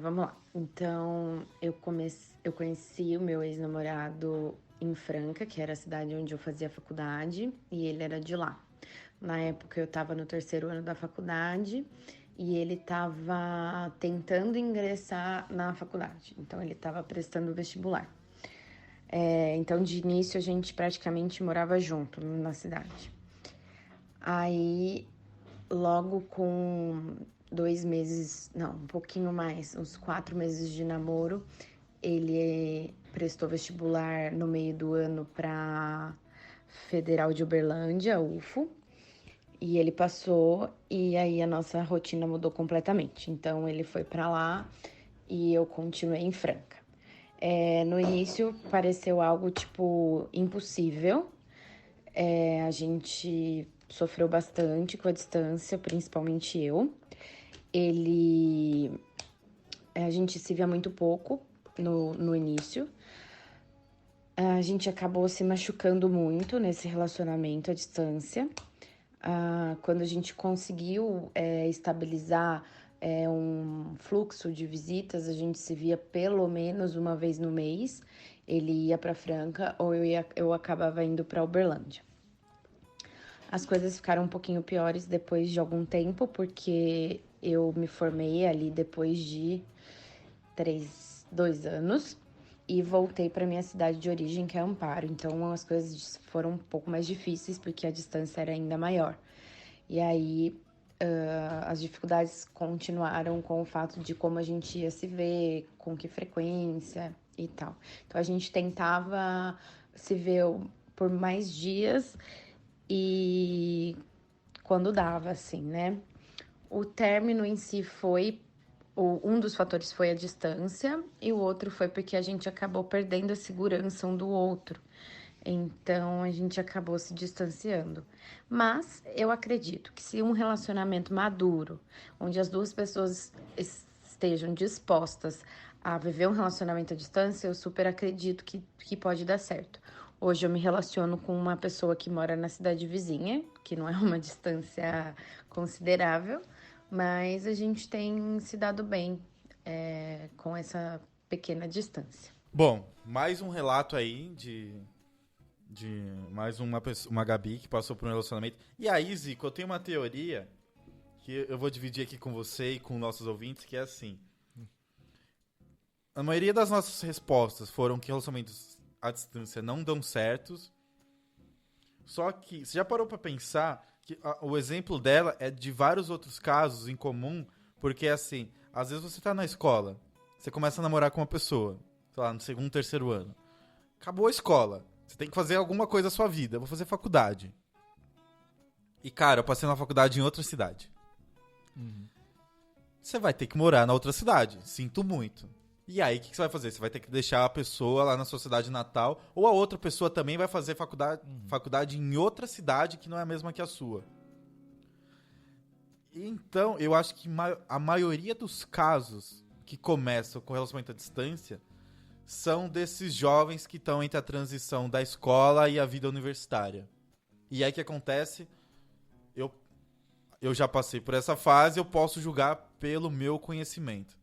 Vamos lá. Então, eu conheci o meu ex-namorado em Franca, que era a cidade onde eu fazia faculdade, e ele era de lá. Na época, eu estava no 3º ano da faculdade e ele estava tentando ingressar na faculdade. Então, ele estava prestando vestibular. Então, de início, a gente praticamente morava junto na cidade. Aí, logo com 2 meses, não, um pouquinho mais, uns 4 meses de namoro, ele prestou vestibular no meio do ano para Federal de Uberlândia, UFO, e ele passou, e aí a nossa rotina mudou completamente. Então, ele foi para lá e eu continuei em Franca. No início pareceu algo, tipo, impossível. A gente sofreu bastante com a distância, principalmente eu. A gente se via muito pouco no início. A gente acabou se machucando muito nesse relacionamento à distância. Quando a gente conseguiu estabilizar um fluxo de visitas, a gente se via pelo menos uma vez no mês. Ele ia para Franca ou eu acabava indo para Uberlândia. As coisas ficaram um pouquinho piores depois de algum tempo, porque eu me formei ali depois de 2 anos e voltei para minha cidade de origem, que é Amparo. Então as coisas foram um pouco mais difíceis, porque a distância era ainda maior. E aí as dificuldades continuaram com o fato de como a gente ia se ver, com que frequência e tal. Então a gente tentava se ver por mais dias e quando dava, assim, né? O término em si um dos fatores foi a distância e o outro foi porque a gente acabou perdendo a segurança um do outro. Então, a gente acabou se distanciando. Mas eu acredito que se um relacionamento maduro, onde as duas pessoas estejam dispostas a viver um relacionamento à distância, eu super acredito que pode dar certo. Hoje eu me relaciono com uma pessoa que mora na cidade vizinha, que não é uma distância considerável, mas a gente tem se dado bem com essa pequena distância. Bom, mais um relato aí de mais uma Gabi que passou por um relacionamento. E aí, Zico, eu tenho uma teoria que eu vou dividir aqui com você e com nossos ouvintes, que é assim. A maioria das nossas respostas foram que relacionamentos à distância não dão certos. Só que você já parou pra pensar que o exemplo dela é de vários outros casos em comum, porque assim, às vezes você tá na escola, você começa a namorar com uma pessoa, sei lá, no segundo, terceiro ano. Acabou a escola, você tem que fazer alguma coisa da sua vida, eu vou fazer faculdade. E cara, eu passei na faculdade em outra cidade. Você vai ter que morar na outra cidade, sinto muito. E aí, o que você vai fazer? Você vai ter que deixar a pessoa lá na sua cidade natal, ou a outra pessoa também vai fazer faculdade em outra cidade que não é a mesma que a sua. Então, eu acho que a maioria dos casos que começam com relacionamento à distância são desses jovens que estão entre a transição da escola e a vida universitária. E aí, o que acontece? Eu já passei por essa fase, eu posso julgar pelo meu conhecimento.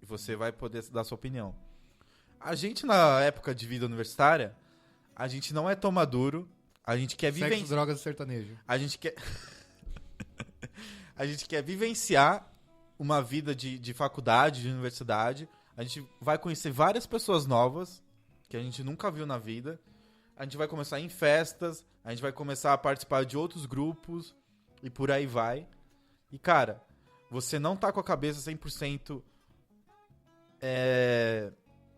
E você vai poder dar sua opinião. A gente, na época de vida universitária, a gente não é tão maduro, a gente quer vivenciar... Sexo, drogas e sertanejo. A gente quer... a gente quer vivenciar uma vida de faculdade, de universidade. A gente vai conhecer várias pessoas novas, que a gente nunca viu na vida. A gente vai começar em festas, a gente vai começar a participar de outros grupos, e por aí vai. E, cara, você não tá com a cabeça 100%...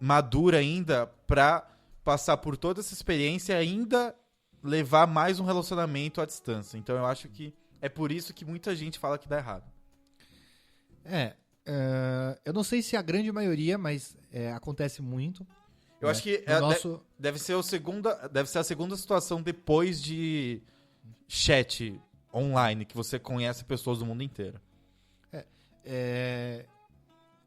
madura ainda pra passar por toda essa experiência e ainda levar mais um relacionamento à distância. Então eu acho que é por isso que muita gente fala que dá errado. Eu não sei se a grande maioria, mas acontece muito. Eu acho que deve ser a segunda situação depois de chat online, que você conhece pessoas do mundo inteiro.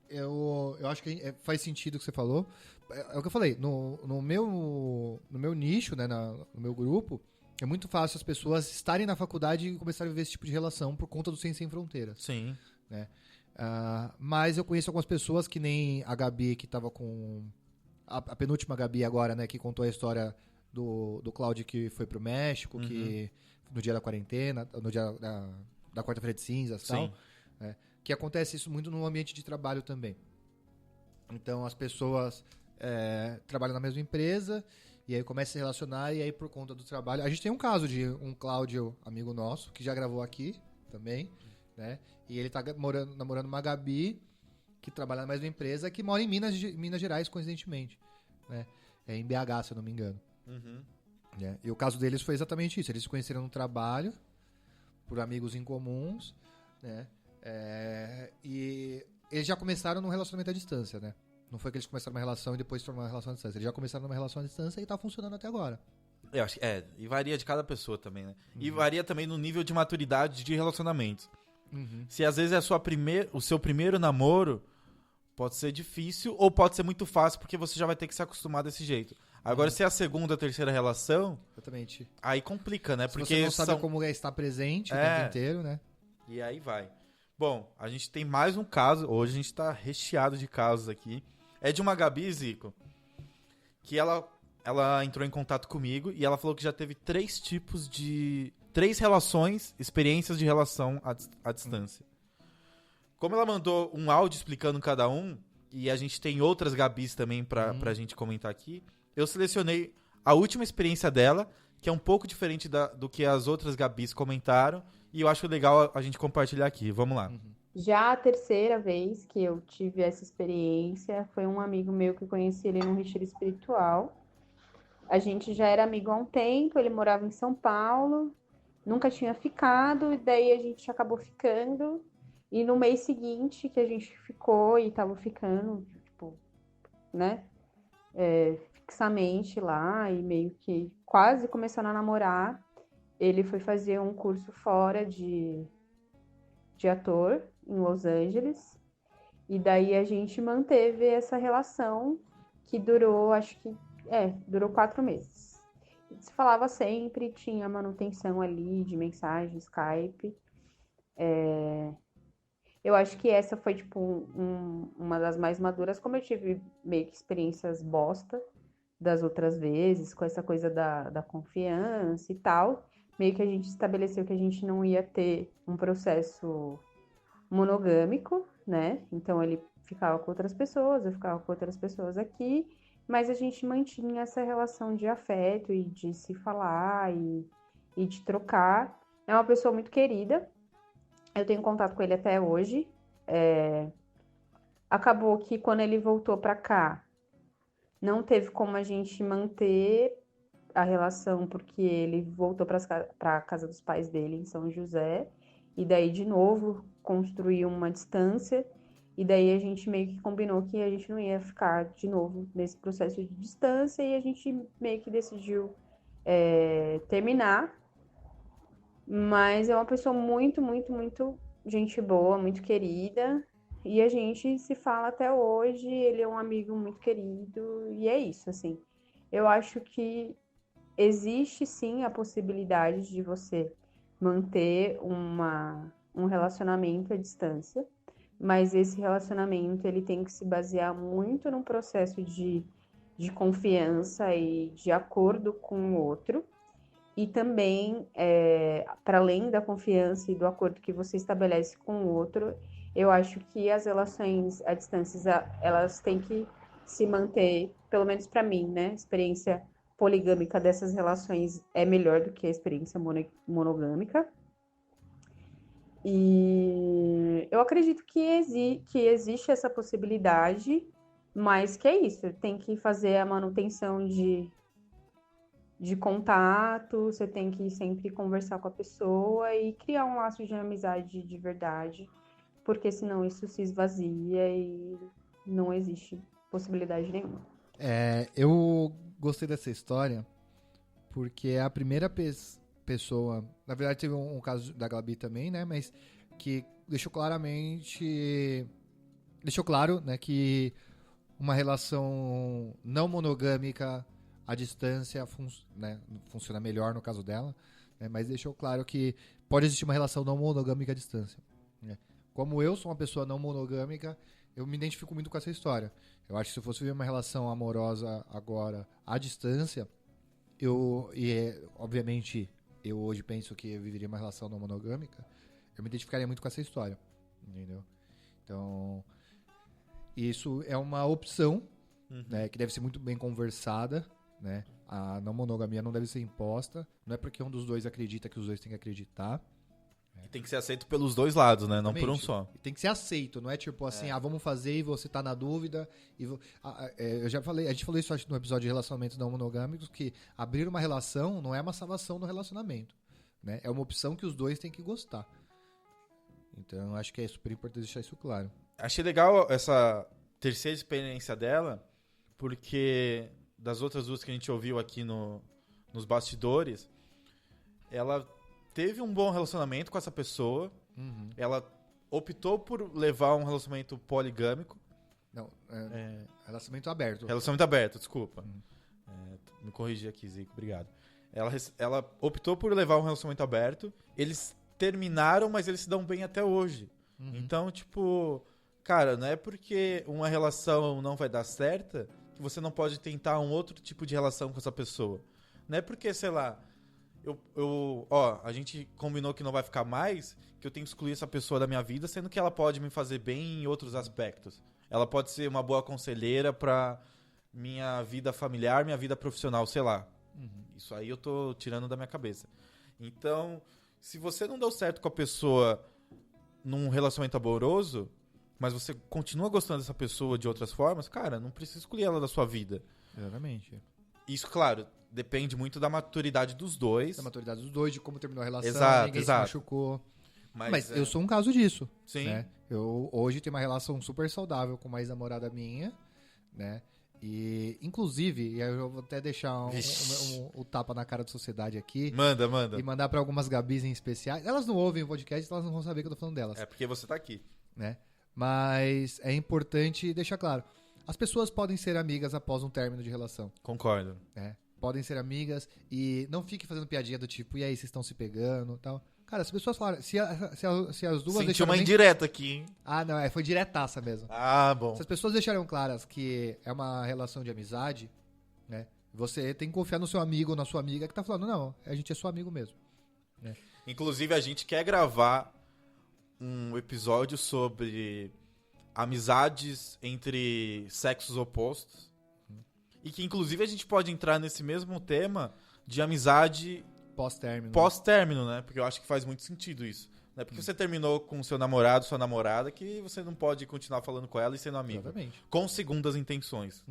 Eu acho que faz sentido o que você falou. É o que eu falei. No meu nicho, né, no meu grupo, é muito fácil as pessoas estarem na faculdade e começarem a viver esse tipo de relação por conta do Ciência Sem Fronteiras. Sim. Né? Mas eu conheço algumas pessoas que nem a Gabi, que estava com... A penúltima Gabi agora, né, que contou a história do Cláudio que foi pro México, que no dia da quarentena, no dia da quarta-feira de cinzas e tal. Né? Que acontece isso muito no ambiente de trabalho também. Então, as pessoas trabalham na mesma empresa e aí começam a se relacionar e aí por conta do trabalho... A gente tem um caso de um Cláudio, amigo nosso, que já gravou aqui também, né? E ele tá namorando uma Gabi, que trabalha na mesma empresa, que mora em Minas Gerais, coincidentemente. Né? Em BH, se eu não me engano. Né? E o caso deles foi exatamente isso. Eles se conheceram no trabalho, por amigos em comuns, né? E eles já começaram num relacionamento à distância, né? Não foi que eles começaram uma relação e depois tornaram uma relação à distância. Eles já começaram numa relação à distância e tá funcionando até agora. Eu acho que e varia de cada pessoa também, né? E varia também no nível de maturidade de relacionamentos. Se às vezes é o seu primeiro namoro, pode ser difícil ou pode ser muito fácil, porque você já vai ter que se acostumar desse jeito. Agora, se é a segunda, terceira relação, exatamente, aí complica, né? Se porque você não sabe como estar presente o tempo inteiro, né? E aí vai. Bom, a gente tem mais um caso. Hoje a gente tá recheado de casos aqui. É de uma Gabi, Zico, que ela entrou em contato comigo e ela falou que já teve 3 relações, experiências de relação à distância. Como ela mandou um áudio explicando cada um, e a gente tem outras Gabis também pra gente comentar aqui, eu selecionei a última experiência dela, que é um pouco diferente do que as outras Gabis comentaram, e eu acho legal a gente compartilhar aqui. Vamos lá. Já a terceira vez que eu tive essa experiência foi um amigo meu que eu conheci ele num retiro espiritual. A gente já era amigo há um tempo, ele morava em São Paulo, nunca tinha ficado, e daí a gente acabou ficando. E no mês seguinte que a gente ficou e tava ficando, tipo, né, fixamente lá e meio que quase começando a namorar, ele foi fazer um curso fora de ator em Los Angeles. E daí a gente manteve essa relação que durou, durou 4 meses. Se falava sempre, tinha manutenção ali de mensagem, Skype. Eu acho que essa foi, tipo, uma das mais maduras, como eu tive meio que experiências bosta das outras vezes, com essa coisa da confiança e tal, meio que a gente estabeleceu que a gente não ia ter um processo monogâmico, né? Então ele ficava com outras pessoas, eu ficava com outras pessoas aqui, mas a gente mantinha essa relação de afeto e de se falar e de trocar. É uma pessoa muito querida, eu tenho contato com ele até hoje. Acabou que quando ele voltou para cá, não teve como a gente manter a relação, porque ele voltou para a casa dos pais dele em São José, e daí de novo construiu uma distância, e daí a gente meio que combinou que a gente não ia ficar de novo nesse processo de distância, e a gente meio que decidiu terminar. Mas é uma pessoa muito, muito, muito gente boa, muito querida, e a gente se fala até hoje. Ele é um amigo muito querido, e é isso, assim. Eu acho que existe sim a possibilidade de você manter um relacionamento à distância, mas esse relacionamento ele tem que se basear muito num processo de confiança e de acordo com o outro. E também, para além da confiança e do acordo que você estabelece com o outro, eu acho que as relações à distância, elas têm que se manter, pelo menos para mim, né? A experiência poligâmica dessas relações é melhor do que a experiência monogâmica. E eu acredito que existe essa possibilidade, mas que é isso, tem que fazer a manutenção de contato, você tem que sempre conversar com a pessoa e criar um laço de amizade de verdade, porque senão isso se esvazia e não existe possibilidade nenhuma. Eu gostei dessa história porque é a primeira pessoa, na verdade teve um caso da Gabi também, né, mas que deixou claro, né, que uma relação não monogâmica à distância funciona melhor no caso dela, né, mas deixou claro que pode existir uma relação não monogâmica à distância, né. Como eu sou uma pessoa não monogâmica, eu me identifico muito com essa história. Eu acho que se eu fosse viver uma relação amorosa agora à distância, obviamente eu hoje penso que eu viveria uma relação não monogâmica, eu me identificaria muito com essa história, entendeu? Então, isso é uma opção, né, que deve ser muito bem conversada, né? A não monogamia não deve ser imposta, não é porque um dos dois acredita que os dois têm que acreditar. E tem que ser aceito pelos dois lados, né? Não por um só. Tem que ser aceito, não é tipo assim, vamos fazer e você tá na dúvida. Eu já falei, a gente falou isso acho, no episódio de relacionamentos não monogâmicos, que abrir uma relação não é uma salvação no relacionamento, né? É uma opção que os dois têm que gostar. Então, acho que é super importante deixar isso claro. Achei legal essa terceira experiência dela, porque das outras duas que a gente ouviu aqui nos bastidores, ela teve um bom relacionamento com essa pessoa. Ela optou por levar um relacionamento poligâmico. Não, relacionamento aberto. Relacionamento aberto, desculpa. Me corrigi aqui, Zico, obrigado. Ela optou por levar um relacionamento aberto. Eles terminaram, mas eles se dão bem até hoje. Então, tipo, cara, não é porque uma relação não vai dar certa que você não pode tentar um outro tipo de relação com essa pessoa. Não é porque, sei lá, a gente combinou que não vai ficar mais, que eu tenho que excluir essa pessoa da minha vida, sendo que ela pode me fazer bem em outros aspectos. Ela pode ser uma boa conselheira pra minha vida familiar, minha vida profissional, sei lá. Isso aí eu tô tirando da minha cabeça. Então, se você não deu certo com a pessoa num relacionamento amoroso, mas você continua gostando dessa pessoa de outras formas, cara, não precisa excluir ela da sua vida. Exatamente. Isso, claro, depende muito da maturidade dos dois. Da maturidade dos dois, de como terminou a relação, exato, ninguém exato. se machucou. Mas eu sou um caso disso. Sim. Né? Eu hoje tenho uma relação super saudável com uma ex-namorada minha, né? E, inclusive, eu vou até deixar o tapa na cara da sociedade aqui. Manda. E mandar pra algumas Gabis em especiais. Elas não ouvem o podcast, elas não vão saber que eu tô falando delas. É porque você tá aqui. Né? Mas é importante deixar claro. As pessoas podem ser amigas após um término de relação. Concordo. Né? Podem ser amigas e não fique fazendo piadinha do tipo, e aí, vocês estão se pegando e tal. Cara, as pessoas falaram, se as duas Senti uma indireta aqui, hein? Ah, não, foi diretaça mesmo. Ah, bom. Se as pessoas deixaram claras que é uma relação de amizade, né? Você tem que confiar no seu amigo ou na sua amiga que tá falando, não, a gente é seu amigo mesmo. Né? Inclusive, a gente quer gravar um episódio sobre amizades entre sexos opostos. E que, inclusive, a gente pode entrar nesse mesmo tema de amizade pós-término, né? Porque eu acho que faz muito sentido isso. Não é porque você terminou com seu namorado, sua namorada, que você não pode continuar falando com ela e sendo amigo. Exatamente. Com segundas intenções.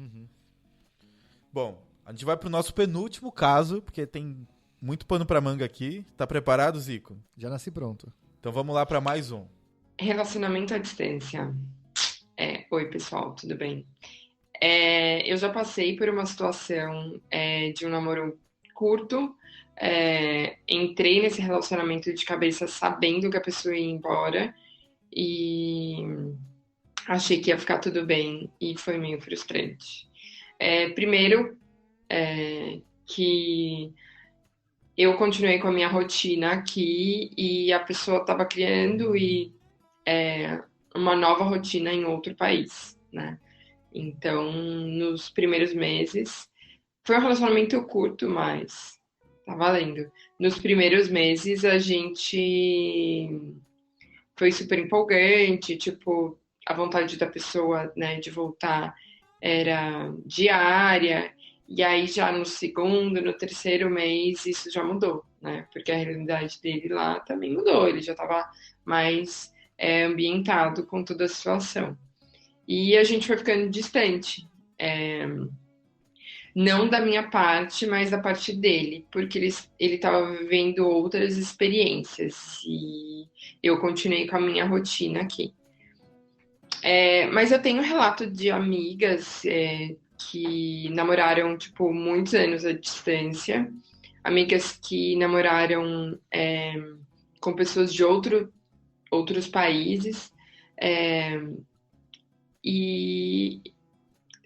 Bom, a gente vai pro nosso penúltimo caso, porque tem muito pano pra manga aqui. Tá preparado, Zico? Já nasci pronto. Então vamos lá pra mais um. Relacionamento à distância. Oi, pessoal, tudo bem? Eu já passei por uma situação de um namoro curto. Entrei nesse relacionamento de cabeça sabendo que a pessoa ia embora e achei que ia ficar tudo bem e foi meio frustrante. Primeiro, que eu continuei com a minha rotina aqui e a pessoa estava criando uma nova rotina em outro país, né? Então, nos primeiros meses, foi um relacionamento curto, mas tá valendo. Nos primeiros meses, a gente foi super empolgante, tipo, a vontade da pessoa, né, de voltar era diária, e aí já no segundo, no terceiro mês, isso já mudou, né, porque a realidade dele lá também mudou, ele já estava mais ambientado com toda a situação. E a gente foi ficando distante. Não da minha parte, mas da parte dele, porque ele estava vivendo outras experiências e eu continuei com a minha rotina aqui. Mas eu tenho relato de amigas que namoraram, tipo, muitos anos à distância, amigas que namoraram com pessoas de outros países, e,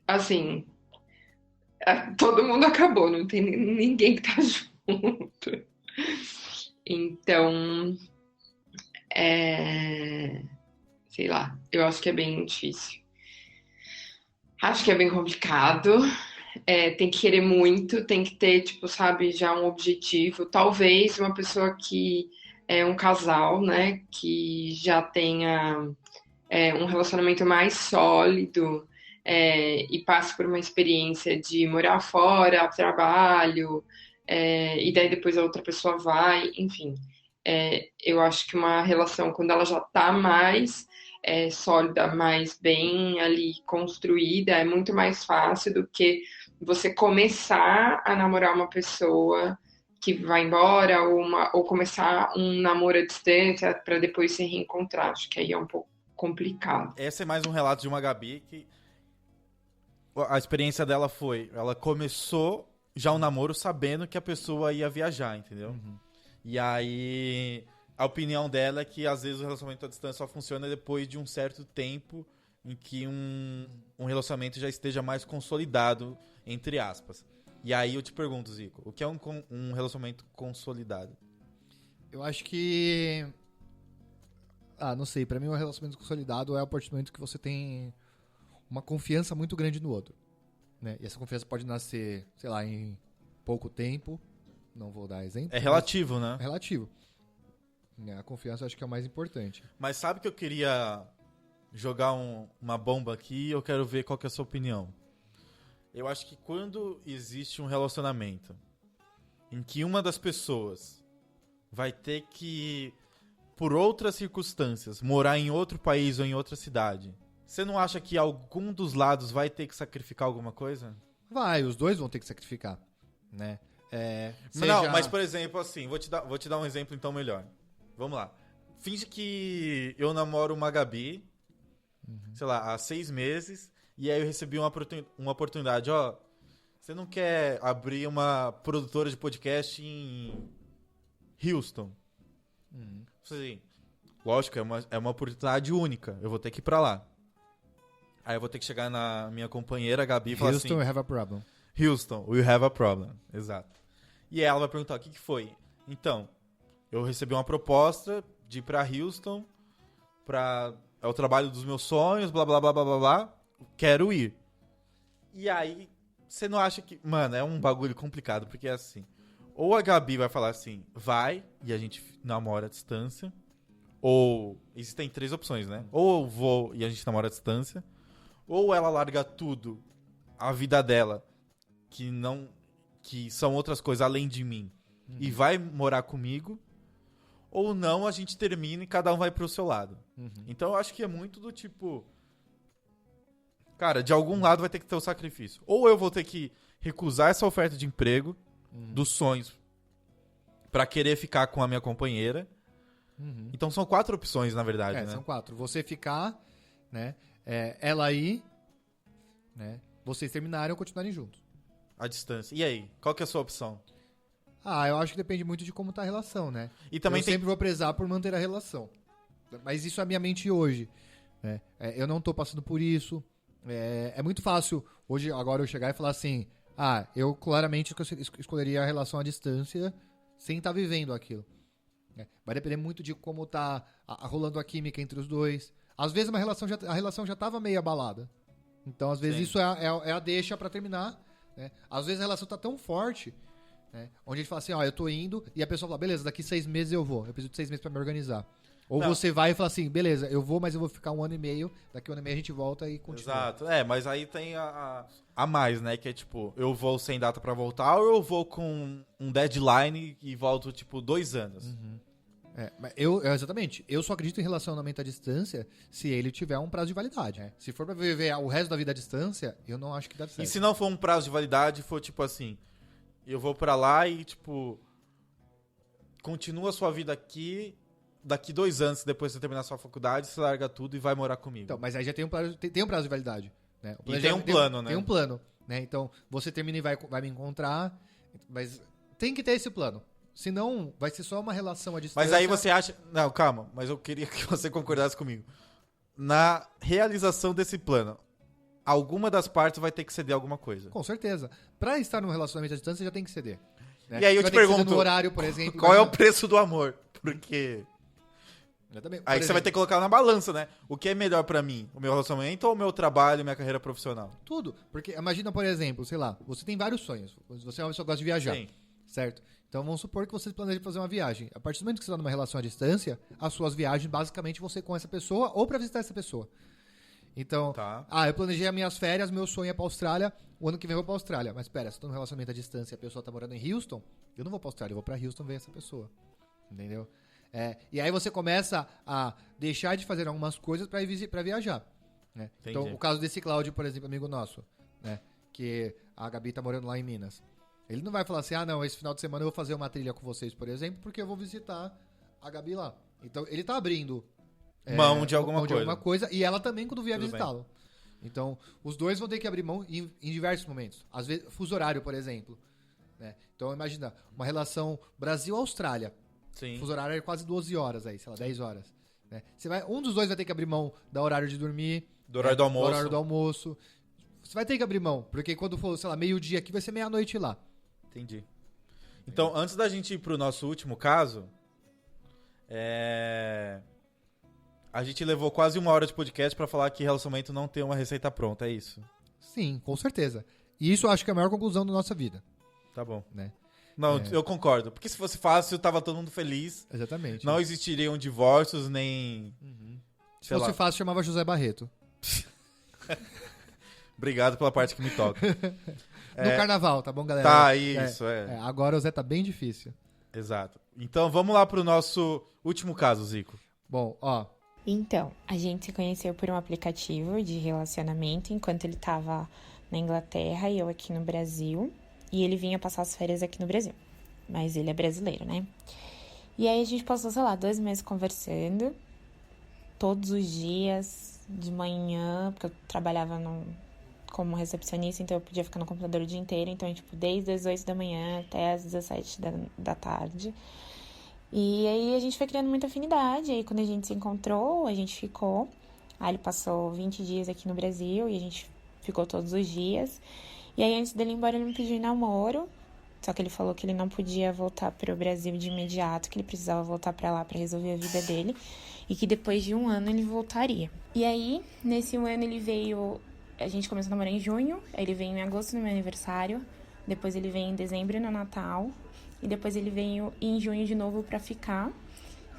assim, todo mundo acabou, não tem ninguém que tá junto. Então, sei lá, eu acho que é bem difícil. Acho que é bem complicado. Tem que querer muito, tem que ter, tipo, sabe, já um objetivo. Talvez uma pessoa que é um casal, né, que já tenha um relacionamento mais sólido e passe por uma experiência de morar fora, trabalho, e daí depois a outra pessoa vai, enfim. Eu acho que uma relação, quando ela já está mais sólida, mais bem ali construída, é muito mais fácil do que você começar a namorar uma pessoa que vai embora ou começar um namoro à distância para depois se reencontrar. Acho que aí é um pouco complicado. Esse é mais um relato de uma Gabi que a experiência dela foi, ela começou já o namoro sabendo que a pessoa ia viajar, entendeu? E aí a opinião dela é que às vezes o relacionamento à distância só funciona depois de um certo tempo em que um relacionamento já esteja mais consolidado, entre aspas. E aí eu te pergunto, Zico, o que é um relacionamento consolidado? Eu acho que... não sei. Pra mim, um relacionamento consolidado é a partir do momento que você tem uma confiança muito grande no outro, né? E essa confiança pode nascer, sei lá, em pouco tempo. Não vou dar exemplo. É relativo, né? É relativo. A confiança eu acho que é o mais importante. Mas sabe que eu queria jogar uma bomba aqui e eu quero ver qual que é a sua opinião. Eu acho que quando existe um relacionamento em que uma das pessoas vai ter que, por outras circunstâncias, morar em outro país ou em outra cidade, você não acha que algum dos lados vai ter que sacrificar alguma coisa? Vai, os dois vão ter que sacrificar, né? Não, mas por exemplo, assim, vou te dar um exemplo então melhor. Vamos lá. Finge que eu namoro uma Gabi, sei lá, há 6 meses, e aí eu recebi uma oportunidade, ó, você não quer abrir uma produtora de podcast em Houston? Assim, lógico, é uma oportunidade única, eu vou ter que ir pra lá. Aí eu vou ter que chegar na minha companheira, Gabi, e falar assim... Houston, we have a problem. Houston, we have a problem. Exato. E ela vai perguntar, o que foi? Então, eu recebi uma proposta de ir pra Houston, é o trabalho dos meus sonhos, blá, blá, blá, blá, blá, blá, quero ir. E aí, você não acha que... Mano, é um bagulho complicado, porque é assim, ou a Gabi vai falar assim, vai, e a gente namora à distância, Ou existem 3 opções, né? Ou eu vou e a gente namora à distância, ou ela larga tudo, a vida dela, que são outras coisas além de mim, e vai morar comigo, ou não, a gente termina e cada um vai pro seu lado. Então eu acho que é muito do tipo... Cara, de algum lado vai ter que ter o sacrifício. Ou eu vou ter que recusar essa oferta de emprego, dos sonhos, pra querer ficar com a minha companheira. Então são 4 opções, na verdade, né? São 4. Você ficar, né? Ela ir, né? Vocês terminarem ou continuarem juntos. A distância. E aí? Qual que é a sua opção? Eu acho que depende muito de como tá a relação, né? E também eu sempre vou prezar por manter a relação. Mas isso é a minha mente hoje, né? Eu não tô passando por isso. É muito fácil hoje, agora eu chegar e falar assim, eu claramente escolheria a relação à distância sem estar vivendo aquilo. Vai depender muito de como tá rolando a química entre os dois. Às vezes a relação já tava meio abalada. Então, às vezes, isso é a deixa pra terminar. Né? Às vezes a relação tá tão forte, né? Onde a gente fala assim, eu tô indo, e a pessoa fala, beleza, daqui 6 meses eu vou. Eu preciso de 6 meses pra me organizar. Ou você vai e fala assim, beleza, eu vou, mas eu vou ficar 1 ano e meio, daqui 1 ano e meio a gente volta e continua. Exato, mas aí tem a mais, né, que é tipo, eu vou sem data pra voltar, ou eu vou com um deadline e volto, tipo, 2 anos. Exatamente, eu só acredito em relacionamento à distância se ele tiver um prazo de validade. Se for pra viver o resto da vida à distância, eu não acho que dá certo. E se não for um prazo de validade, for tipo assim, eu vou pra lá e, tipo, continua a sua vida aqui... Daqui 2 anos, depois de você terminar a sua faculdade, você larga tudo e vai morar comigo. Então, mas aí já tem um prazo de validade. Né? E tem um plano, né? Tem um plano. Né? Então, você termina e vai me encontrar, mas tem que ter esse plano. Senão, vai ser só uma relação à distância. Mas aí você acha... Não, calma. Mas eu queria que você concordasse comigo. Na realização desse plano, alguma das partes vai ter que ceder alguma coisa. Com certeza. Pra estar num relacionamento à distância, já tem que ceder. Né? E aí eu te pergunto... No horário, por exemplo, qual é o preço do amor? Porque... Aí você vai ter que colocar na balança, né? O que é melhor pra mim? O meu relacionamento ou o meu trabalho e minha carreira profissional? Tudo. Porque imagina, por exemplo, sei lá, você tem vários sonhos. Você é uma pessoa que gosta de viajar. Sim. Certo? Então vamos supor que você planeja fazer uma viagem. A partir do momento que você está numa relação à distância, as suas viagens basicamente vão ser com essa pessoa ou pra visitar essa pessoa. Então, eu planejei as minhas férias, meu sonho é pra Austrália, o ano que vem eu vou pra Austrália. Mas pera, se eu tô num relacionamento à distância e a pessoa tá morando em Houston, eu não vou pra Austrália, eu vou pra Houston ver essa pessoa. Entendeu? E aí você começa a deixar de fazer algumas coisas para viajar. Né? Então, o caso desse Cláudio, por exemplo, amigo nosso, né? Que a Gabi tá morando lá em Minas. Ele não vai falar assim, não, esse final de semana eu vou fazer uma trilha com vocês, por exemplo, porque eu vou visitar a Gabi lá. Então, ele tá abrindo mão de alguma coisa. E ela também quando vier visitá-lo. Então, os dois vão ter que abrir mão em diversos momentos. Às vezes, fuso horário, por exemplo. Né? Então, imagina, uma relação Brasil-Austrália. Sim. Fuso horário é quase 12 horas aí, sei lá, 10 horas. Né? Um dos dois vai ter que abrir mão do horário de dormir. Do horário do almoço. Do horário do almoço. Você vai ter que abrir mão, porque quando for, sei lá, meio-dia aqui, vai ser meia-noite lá. Entendi. Então, antes da gente ir pro nosso último caso, a gente levou quase 1 hora de podcast pra falar que relacionamento não tem uma receita pronta, é isso? Sim, com certeza. E isso eu acho que é a maior conclusão da nossa vida. Tá bom. Né? Não, eu concordo. Porque se fosse fácil, tava todo mundo feliz. Exatamente. Não existiriam divórcios, nem... Se fosse fácil, chamava José Barreto. Obrigado pela parte que me toca. No carnaval, tá bom, galera? Tá, isso, agora o Zé tá bem difícil. Exato. Então, vamos lá pro nosso último caso, Zico. Bom, Então, a gente se conheceu por um aplicativo de relacionamento enquanto ele tava na Inglaterra e eu aqui no Brasil. E ele vinha passar as férias aqui no Brasil. Mas ele é brasileiro, né? E aí a gente passou, sei lá, 2 meses conversando. Todos os dias, de manhã, porque eu trabalhava como recepcionista, então eu podia ficar no computador o dia inteiro. Então, desde as 8 da manhã até as 17 da tarde. E aí a gente foi criando muita afinidade. Aí quando a gente se encontrou, a gente ficou. Aí ele passou 20 dias aqui no Brasil e a gente ficou todos os dias. E aí, antes dele ir embora, ele me pediu namoro. Só que ele falou que ele não podia voltar pro Brasil de imediato, que ele precisava voltar pra lá pra resolver a vida dele. E que depois de 1 ano ele voltaria. E aí, nesse 1 ano ele veio... A gente começou a namorar em junho. Aí ele veio em agosto no meu aniversário. Depois ele veio em dezembro no Natal. E depois ele veio em junho de novo pra ficar.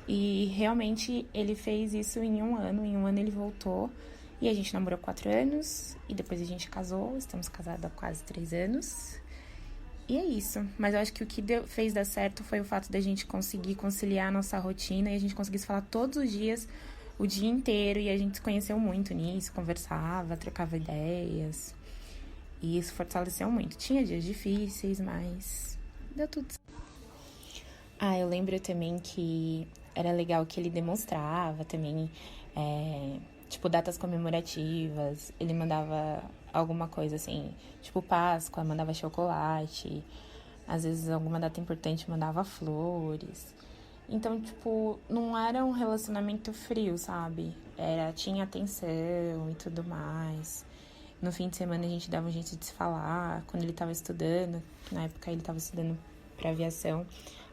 E realmente ele fez isso em um ano. Em um ano ele voltou. E a gente namorou 4 anos. E depois a gente casou. Estamos casados há quase 3 anos. E é isso. Mas eu acho que o que fez dar certo foi o fato da gente conseguir conciliar a nossa rotina. E a gente conseguisse falar todos os dias, o dia inteiro. E a gente se conheceu muito nisso. Conversava, trocava ideias. E isso fortaleceu muito. Tinha dias difíceis, mas deu tudo certo. Eu lembro também que era legal que ele demonstrava também, tipo, datas comemorativas. Ele mandava alguma coisa assim, tipo Páscoa, mandava chocolate. Às vezes, alguma data importante, mandava flores. Então, tipo, não era um relacionamento frio, sabe? Tinha atenção e tudo mais. No fim de semana, a gente dava um jeito de se falar. Quando ele tava estudando, na época ele tava estudando pra aviação,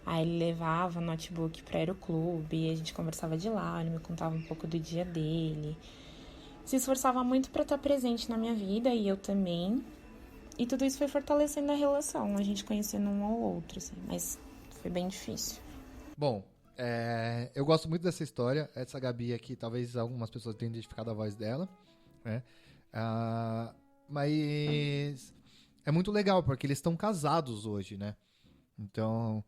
aí ele levava o notebook pro aeroclube, a gente conversava de lá, ele me contava um pouco do dia dele. Se esforçava muito pra estar presente na minha vida, e eu também. E tudo isso foi fortalecendo a relação, a gente conhecendo um ao outro, assim, mas foi bem difícil. Bom, eu gosto muito dessa história. Essa Gabi aqui, talvez algumas pessoas tenham identificado a voz dela, né? Mas é muito legal, porque eles estão casados hoje, né? Então,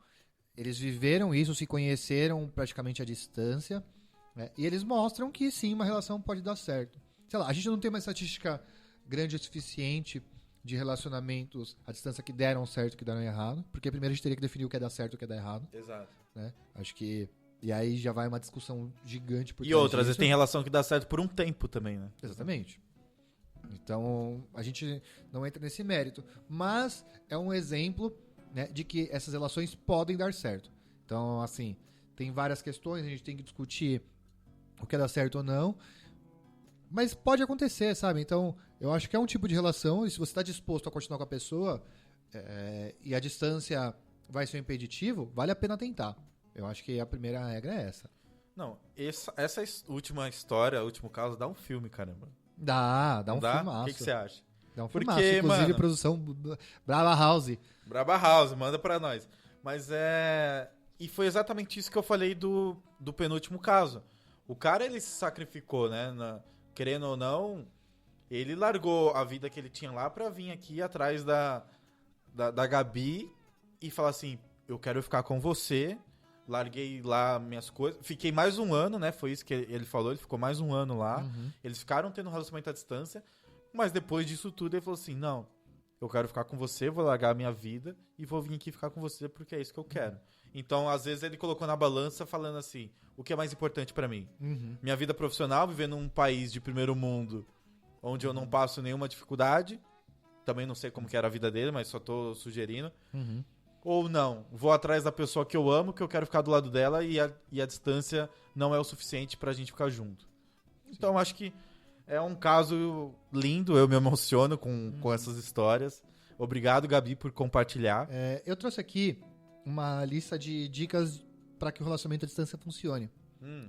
eles viveram isso, se conheceram praticamente à distância, né? E eles mostram que sim, uma relação pode dar certo. Sei lá, a gente não tem uma estatística grande o suficiente de relacionamentos à distância que deram certo e que deram errado, porque primeiro a gente teria que definir o que é dar certo e o que é dar errado. Exato. Né? Acho que... E aí já vai uma discussão gigante por E outras, às vezes tem relação que dá certo por um tempo também, né? Exatamente. Então, a gente não entra nesse mérito. Mas é um exemplo, né, de que essas relações podem dar certo. Então, assim, tem várias questões, a gente tem que discutir o que é dar certo ou não. Mas pode acontecer, sabe? Então, eu acho que é um tipo de relação, e se você está disposto a continuar com a pessoa, e a distância vai ser um impeditivo, vale a pena tentar. Eu acho que a primeira regra é essa. Não, essa última história, o último caso, dá um filme, caramba. Dá um filmaço. O que você acha? Dá um Porque, filmaço. Inclusive, mano, produção Brava House. Braba House, manda pra nós. Mas E foi exatamente isso que eu falei do penúltimo caso. O cara, ele se sacrificou, né? Querendo ou não, ele largou a vida que ele tinha lá pra vir aqui atrás da Gabi e falar assim, eu quero ficar com você. Larguei lá minhas coisas. Fiquei mais um ano, né? Foi isso que ele falou. Ele ficou mais um ano lá. Uhum. Eles ficaram tendo um relacionamento à distância. Mas depois disso tudo, ele falou assim, não, eu quero ficar com você, vou largar a minha vida e vou vir aqui ficar com você porque é isso que eu quero. Então, às vezes, ele colocou na balança falando assim, o que é mais importante pra mim? Uhum. Minha vida profissional, vivendo num país de primeiro mundo, onde eu não passo nenhuma dificuldade. Também não sei como que era a vida dele, mas só tô sugerindo. Uhum. Ou não, vou atrás da pessoa que eu amo, que eu quero ficar do lado dela e a distância não é o suficiente pra gente ficar junto. Então, acho que é um caso lindo, eu me emociono com essas histórias. Obrigado, Gabi, por compartilhar. Eu trouxe aqui uma lista de dicas para que o relacionamento à distância funcione.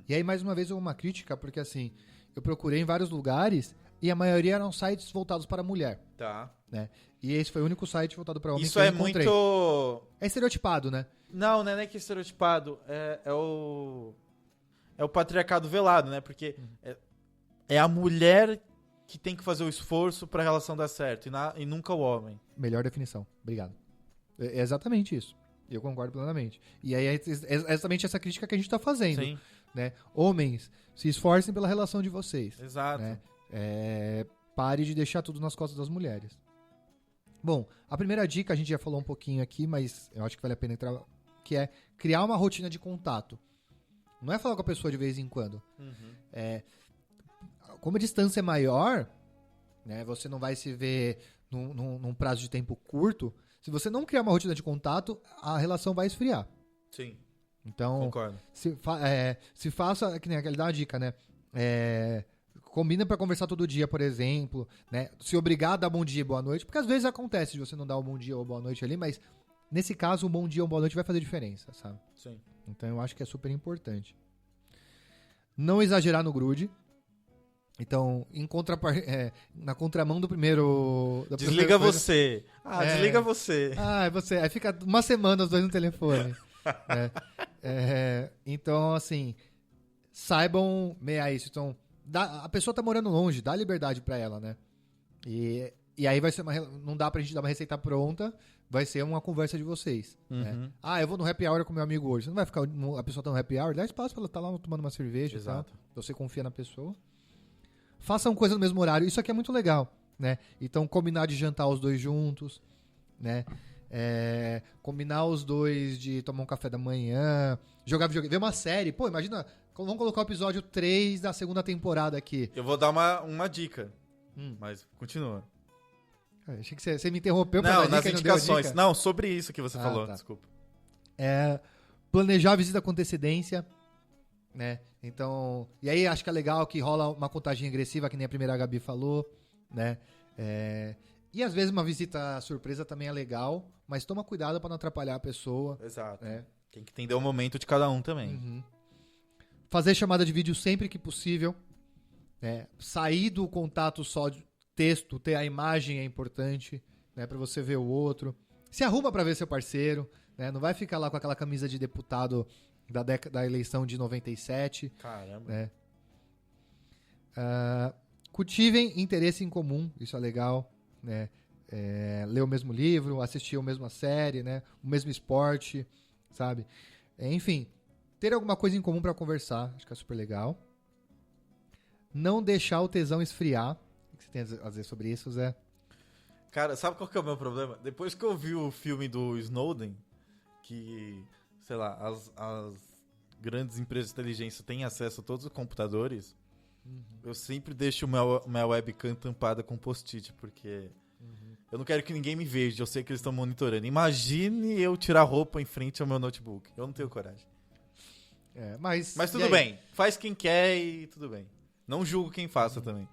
E aí, mais uma vez, uma crítica, porque assim, eu procurei em vários lugares e a maioria eram sites voltados para mulher. Tá. Né? E esse foi o único site voltado para homem Isso que eu é encontrei. muito... É estereotipado, né? Não é nem que é estereotipado. É o patriarcado velado, né? Porque é a mulher que tem que fazer o esforço pra relação dar certo e nunca o homem. Melhor definição. Obrigado. É exatamente isso. Eu concordo plenamente. E aí é exatamente essa crítica que a gente tá fazendo. Sim. Né? Homens, se esforcem pela relação de vocês. Exato. Né? Pare de deixar tudo nas costas das mulheres. Bom, a primeira dica a gente já falou um pouquinho aqui, mas eu acho que vale a pena entrar, que é criar uma rotina de contato. Não é falar com a pessoa de vez em quando. Uhum. Como a distância é maior, né, você não vai se ver num prazo de tempo curto. Se você não criar uma rotina de contato, a relação vai esfriar. Sim. Então, Concordo. se faça, que nem aquele dá uma dica, né? Combina pra conversar todo dia, por exemplo, né? Se obrigar a dar bom dia e boa noite, porque às vezes acontece de você não dar o bom dia ou boa noite ali, mas nesse caso o bom dia ou boa noite vai fazer diferença, sabe? Sim. Então eu acho que é super importante. Não exagerar no grude. Então, na contramão do primeiro... Desliga você. Desliga você. Aí fica uma semana os dois no telefone. Então, assim, saibam meia isso. Então, a pessoa tá morando longe, dá liberdade pra ela, né? E aí vai ser não dá pra gente dar uma receita pronta, vai ser uma conversa de vocês. Né? Eu vou no happy hour com meu amigo hoje. Você não vai ficar a pessoa tá no happy hour, dá espaço pra ela estar lá tomando uma cerveja. Exato. Tá? Você confia na pessoa. Façam coisa no mesmo horário. Isso aqui é muito legal, né? Então, combinar de jantar os dois juntos, né? Combinar os dois de tomar um café da manhã, jogar videogame, ver uma série. Pô, imagina, vamos colocar o episódio 3 da segunda temporada aqui. Eu vou dar uma dica, mas continua. Achei que você me interrompeu pra dar dica. Não, nas indicações. Não, sobre isso que você falou, tá. Desculpa. Planejar a visita com antecedência, né? Então, e aí acho que é legal que rola uma contagem agressiva, que nem a primeira Gabi falou, né? E às vezes uma visita surpresa também é legal, mas toma cuidado pra não atrapalhar a pessoa. Exato. Tem que entender o momento de cada um também. Uhum. Fazer chamada de vídeo sempre que possível. Sair do contato só de texto, ter a imagem é importante, né? Pra você ver o outro. Se arruma pra ver seu parceiro, né? Não vai ficar lá com aquela camisa de deputado da eleição de 97. Caramba. Né? Cultivem interesse em comum, isso é legal, né? Ler o mesmo livro, assistir a mesma série, né? O mesmo esporte, sabe? Enfim, ter alguma coisa em comum pra conversar, acho que é super legal. Não deixar o tesão esfriar. O que você tem a dizer sobre isso, Zé? Cara, sabe qual que é o meu problema? Depois que eu vi o filme do Snowden, que, sei lá, as grandes empresas de inteligência têm acesso a todos os computadores, eu sempre deixo minha webcam tampada com post-it, porque eu não quero que ninguém me veja, eu sei que eles estão monitorando. Imagine eu tirar roupa em frente ao meu notebook. Eu não tenho coragem. Mas tudo bem, faz quem quer e tudo bem. Não julgo quem faça também.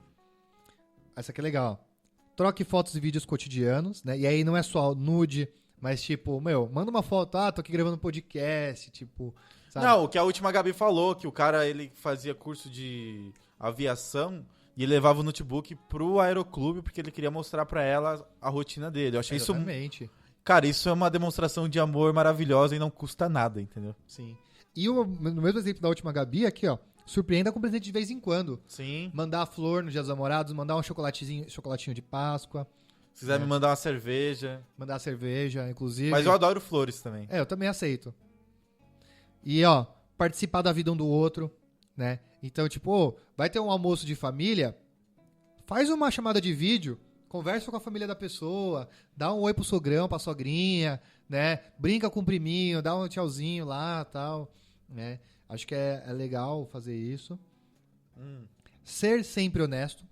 Essa aqui é legal. Troque fotos e vídeos cotidianos, né? E aí não é só nude, mas tipo, manda uma foto, tô aqui gravando um podcast, tipo, sabe? Não, o que a última Gabi falou, que o cara, ele fazia curso de aviação e ele levava o notebook pro aeroclube porque ele queria mostrar pra ela a rotina dele. Eu achei Exatamente. isso... Cara, isso é uma demonstração de amor maravilhosa e não custa nada, entendeu? Sim. E no mesmo exemplo da última Gabi, aqui, ó, surpreenda com presente de vez em quando. Sim. Mandar flor no Dia dos Namorados, mandar um chocolatinho de Páscoa. Se quiser me mandar uma cerveja. Mandar cerveja, inclusive. Mas eu adoro flores também. Eu também aceito. E, ó, participar da vida um do outro, né? Então, tipo, vai ter um almoço de família, faz uma chamada de vídeo, conversa com a família da pessoa, dá um oi pro sogrão, pra sogrinha, né? Brinca com o priminho, dá um tchauzinho lá, tal, né? Acho que é legal fazer isso. Ser sempre honesto.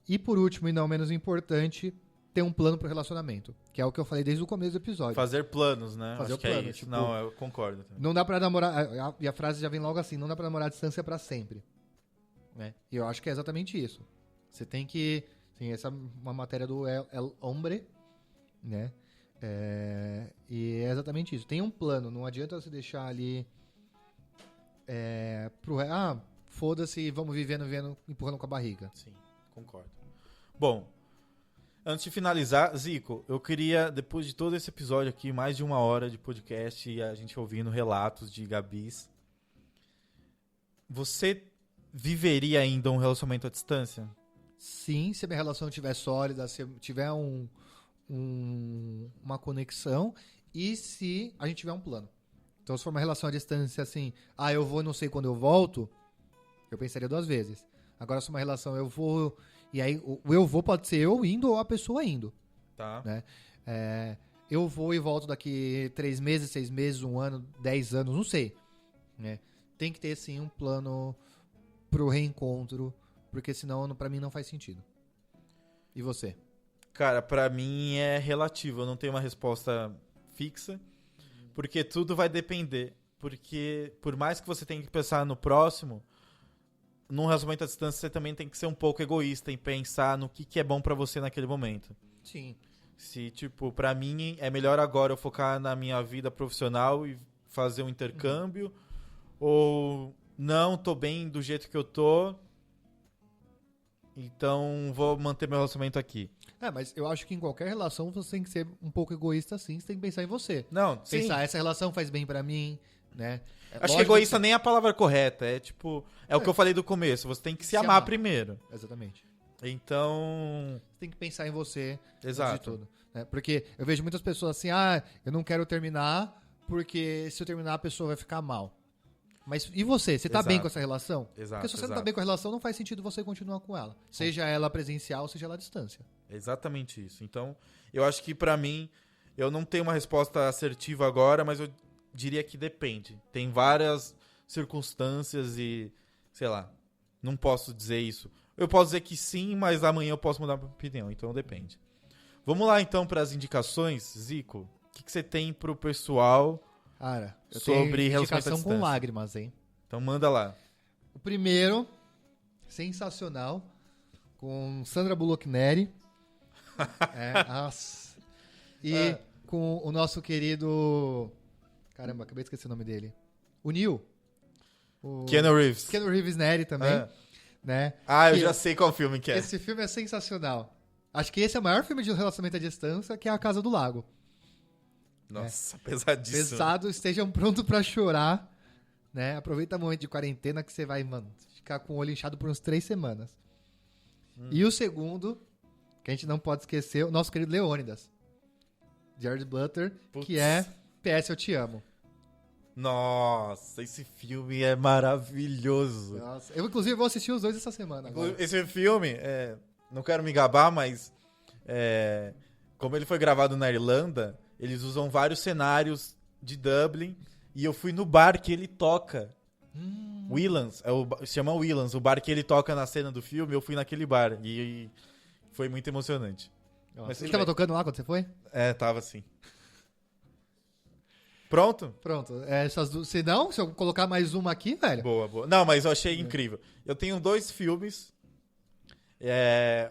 E por último, e não menos importante, ter um plano pro relacionamento. Que é o que eu falei desde o começo do episódio. Fazer planos, né? Fazer Acho o que plano. é isso. Tipo, não, eu concordo também. Não dá pra namorar... E a frase já vem logo assim, não dá pra namorar à distância pra sempre. Né? E eu acho que é exatamente isso. Você tem que... Sim, essa é uma matéria do El Hombre, né? E é exatamente isso. Tem um plano, não adianta você deixar ali... foda-se, vamos vivendo, empurrando com a barriga. Sim, concordo. Bom, antes de finalizar, Zico, eu queria, depois de todo esse episódio aqui, mais de 1 hora de podcast e a gente ouvindo relatos de Gabis, você viveria ainda um relacionamento à distância? Sim, se a minha relação estiver sólida, se tiver uma conexão e se a gente tiver um plano. Então, se for uma relação à distância assim, eu vou e não sei quando eu volto, eu pensaria 2 vezes. Agora, se uma relação eu vou... E aí, o eu vou pode ser eu indo ou a pessoa indo. Tá. Né? Eu vou e volto daqui 3 meses, 6 meses, 1 ano, 10 anos, não sei. Né? Tem que ter, sim, um plano pro reencontro, porque senão, pra mim, não faz sentido. E você? Cara, pra mim é relativo. Eu não tenho uma resposta fixa, porque tudo vai depender. Porque, por mais que você tenha que pensar no próximo... Num relacionamento à distância, você também tem que ser um pouco egoísta em pensar no que é bom pra você naquele momento. Sim. Se, tipo, pra mim é melhor agora eu focar na minha vida profissional e fazer um intercâmbio, ou não, tô bem do jeito que eu tô, então vou manter meu relacionamento aqui. Mas eu acho que em qualquer relação você tem que ser um pouco egoísta, sim. Você tem que pensar em você. Não, sim. Pensar, essa relação faz bem pra mim, né? Acho que egoísta nem é a palavra correta. É tipo, o que eu falei do começo. Você tem que se amar primeiro. Exatamente. Então... Você tem que pensar em você Exato. antes de tudo. Né? Porque eu vejo muitas pessoas assim, eu não quero terminar porque se eu terminar a pessoa vai ficar mal. Mas e você? Você tá bem com essa relação? Exato. Porque se você não tá bem com a relação, não faz sentido você continuar com ela. Seja ela presencial, seja ela à distância. Exatamente isso. Então, eu acho que pra mim, eu não tenho uma resposta assertiva agora, mas eu diria que depende. Tem várias circunstâncias e, sei lá, não posso dizer isso. Eu posso dizer que sim, mas amanhã eu posso mudar minha opinião, então depende. Vamos lá então para as indicações, Zico. O que você tem pro pessoal Cara, eu sobre tenho relacionamento à indicação com distância? lágrimas, hein? Então manda lá. O primeiro, sensacional, com Sandra Bullock Neri. Nossa. E com o nosso querido... Caramba, acabei de esquecer o nome dele. O Neil. Keanu Reeves. Keanu Reeves Neri também. Né? Eu já sei qual filme que é. Esse filme é sensacional. Acho que esse é o maior filme de relacionamento à distância, que é A Casa do Lago. Nossa, pesadíssimo. Pesado, estejam prontos pra chorar. Né? Aproveita o momento de quarentena que você vai, mano, ficar com o olho inchado por uns 3 semanas. E o segundo, que a gente não pode esquecer, o nosso querido Leônidas. Jared Butler, que é PS Eu Te Amo. Nossa, esse filme é maravilhoso. Nossa, eu, inclusive, vou assistir os 2 essa semana agora. Esse filme, não quero me gabar, mas como ele foi gravado na Irlanda, eles usam vários cenários de Dublin e eu fui no bar que ele toca. Whelans, se chama Whelans, o bar que ele toca na cena do filme, eu fui naquele bar e foi muito emocionante. Mas ele tava tocando lá quando você foi? Tava sim. Pronto? Pronto. Essas duas. Se não, se eu colocar mais uma aqui, velho. Boa. Não, mas eu achei incrível. Eu tenho 2 filmes.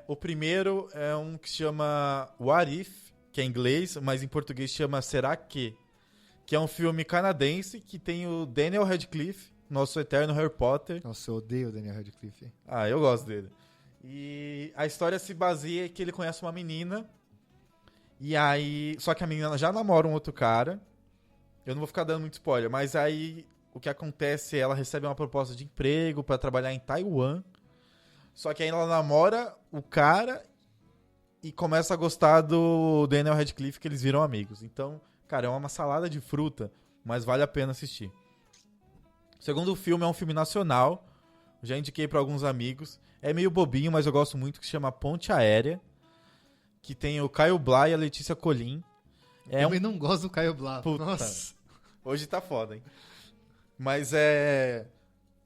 O primeiro é um que se chama What If, que é em inglês, mas em português chama Será Que? Que é um filme canadense que tem o Daniel Radcliffe, nosso eterno Harry Potter. Nossa, eu odeio o Daniel Radcliffe. Eu gosto dele. E a história se baseia que ele conhece uma menina. E aí. Só que a menina já namora um outro cara. Eu não vou ficar dando muito spoiler, mas aí o que acontece é ela recebe uma proposta de emprego pra trabalhar em Taiwan. Só que aí ela namora o cara e começa a gostar do Daniel Radcliffe, que eles viram amigos. Então, cara, é uma salada de fruta, mas vale a pena assistir. O segundo filme é um filme nacional, já indiquei pra alguns amigos. É meio bobinho, mas eu gosto muito, que se chama Ponte Aérea, que tem o Caio Blá e a Letícia Colin. Eu também não gosto do Caio Blá. Puta. Nossa. Hoje tá foda, hein? Mas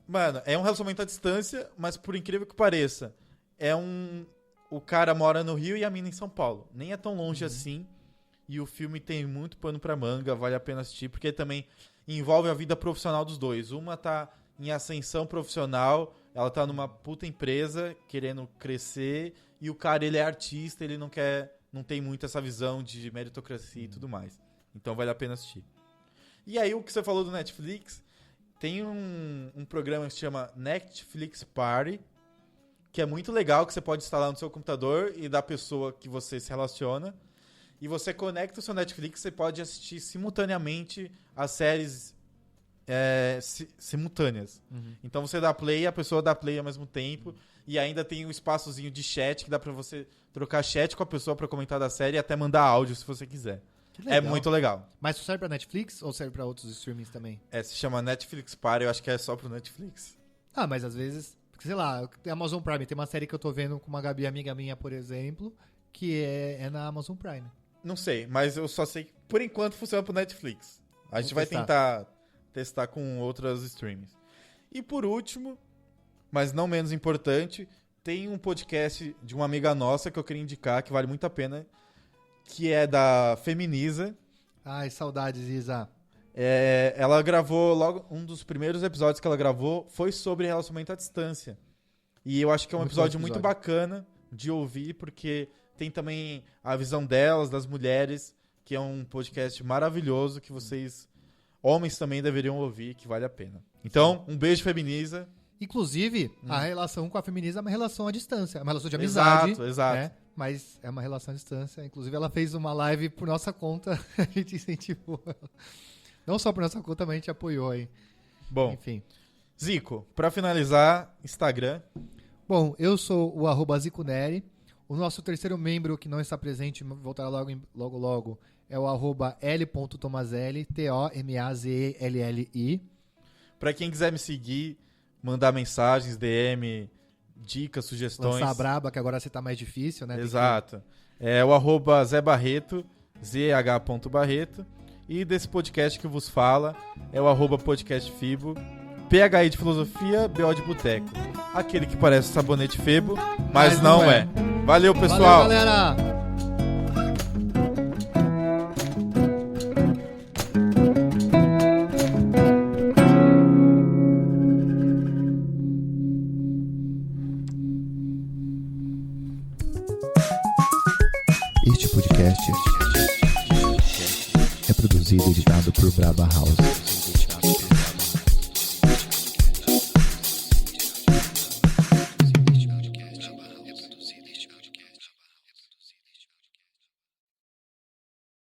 Mano, é um relacionamento à distância, mas por incrível que pareça, o cara mora no Rio e a mina em São Paulo. Nem é tão longe assim. E o filme tem muito pano pra manga, vale a pena assistir, porque também envolve a vida profissional dos dois. Uma tá em ascensão profissional, ela tá numa puta empresa, querendo crescer, e o cara, ele é artista, ele não tem muito essa visão de meritocracia e tudo mais. Então vale a pena assistir. E aí, o que você falou do Netflix, tem um programa que se chama Netflix Party, que é muito legal, que você pode instalar no seu computador e da pessoa que você se relaciona. E você conecta o seu Netflix, você pode assistir simultaneamente as séries simultâneas. Então você dá play, a pessoa dá play ao mesmo tempo. E ainda tem um espaçozinho de chat, que dá pra você trocar chat com a pessoa pra comentar da série e até mandar áudio se você quiser. É muito legal. Mas isso serve pra Netflix ou serve pra outros streamings também? Se chama Netflix Party, eu acho que é só pro Netflix. Mas às vezes... Porque, sei lá, tem Amazon Prime. Tem uma série que eu tô vendo com uma Gabi amiga minha, por exemplo, que é na Amazon Prime. Não sei, mas eu só sei que, por enquanto, funciona pro Netflix. A gente vai tentar testar com outras streamings. E por último, mas não menos importante, tem um podcast de uma amiga nossa que eu queria indicar, que vale muito a pena, que é da Feminiza. Ai, saudades, Isa. Ela gravou logo... Um dos primeiros episódios que ela gravou foi sobre relacionamento à distância. E eu acho que é um episódio muito bacana de ouvir, porque tem também a visão delas, das mulheres, que é um podcast maravilhoso que vocês, homens, também deveriam ouvir, que vale a pena. Então, um beijo, Feminiza. Inclusive, a relação com a feminista é uma relação à distância. É uma relação de amizade. Exato. Né? Mas é uma relação à distância. Inclusive, ela fez uma live por nossa conta. A gente incentivou ela. Não só por nossa conta, mas a gente apoiou aí. Bom, enfim. Zico, pra finalizar, Instagram. Bom, eu sou o @ZicoNeri. O nosso terceiro membro que não está presente, voltará logo, é o @L.Tomazelli, TOMAZELLI. Pra quem quiser me seguir, mandar mensagens, DM, dicas, sugestões. Lançar a braba, que agora você tá mais difícil, né? Exato. É o @Zé Barreto, ZH.Barreto. E desse podcast que vos fala é o @podcastfibo, PHI de filosofia, BO de boteco. Aquele que parece sabonete febo, mas não é. Valeu, pessoal. Valeu, galera. Este podcast é produzido e editado por Braba House.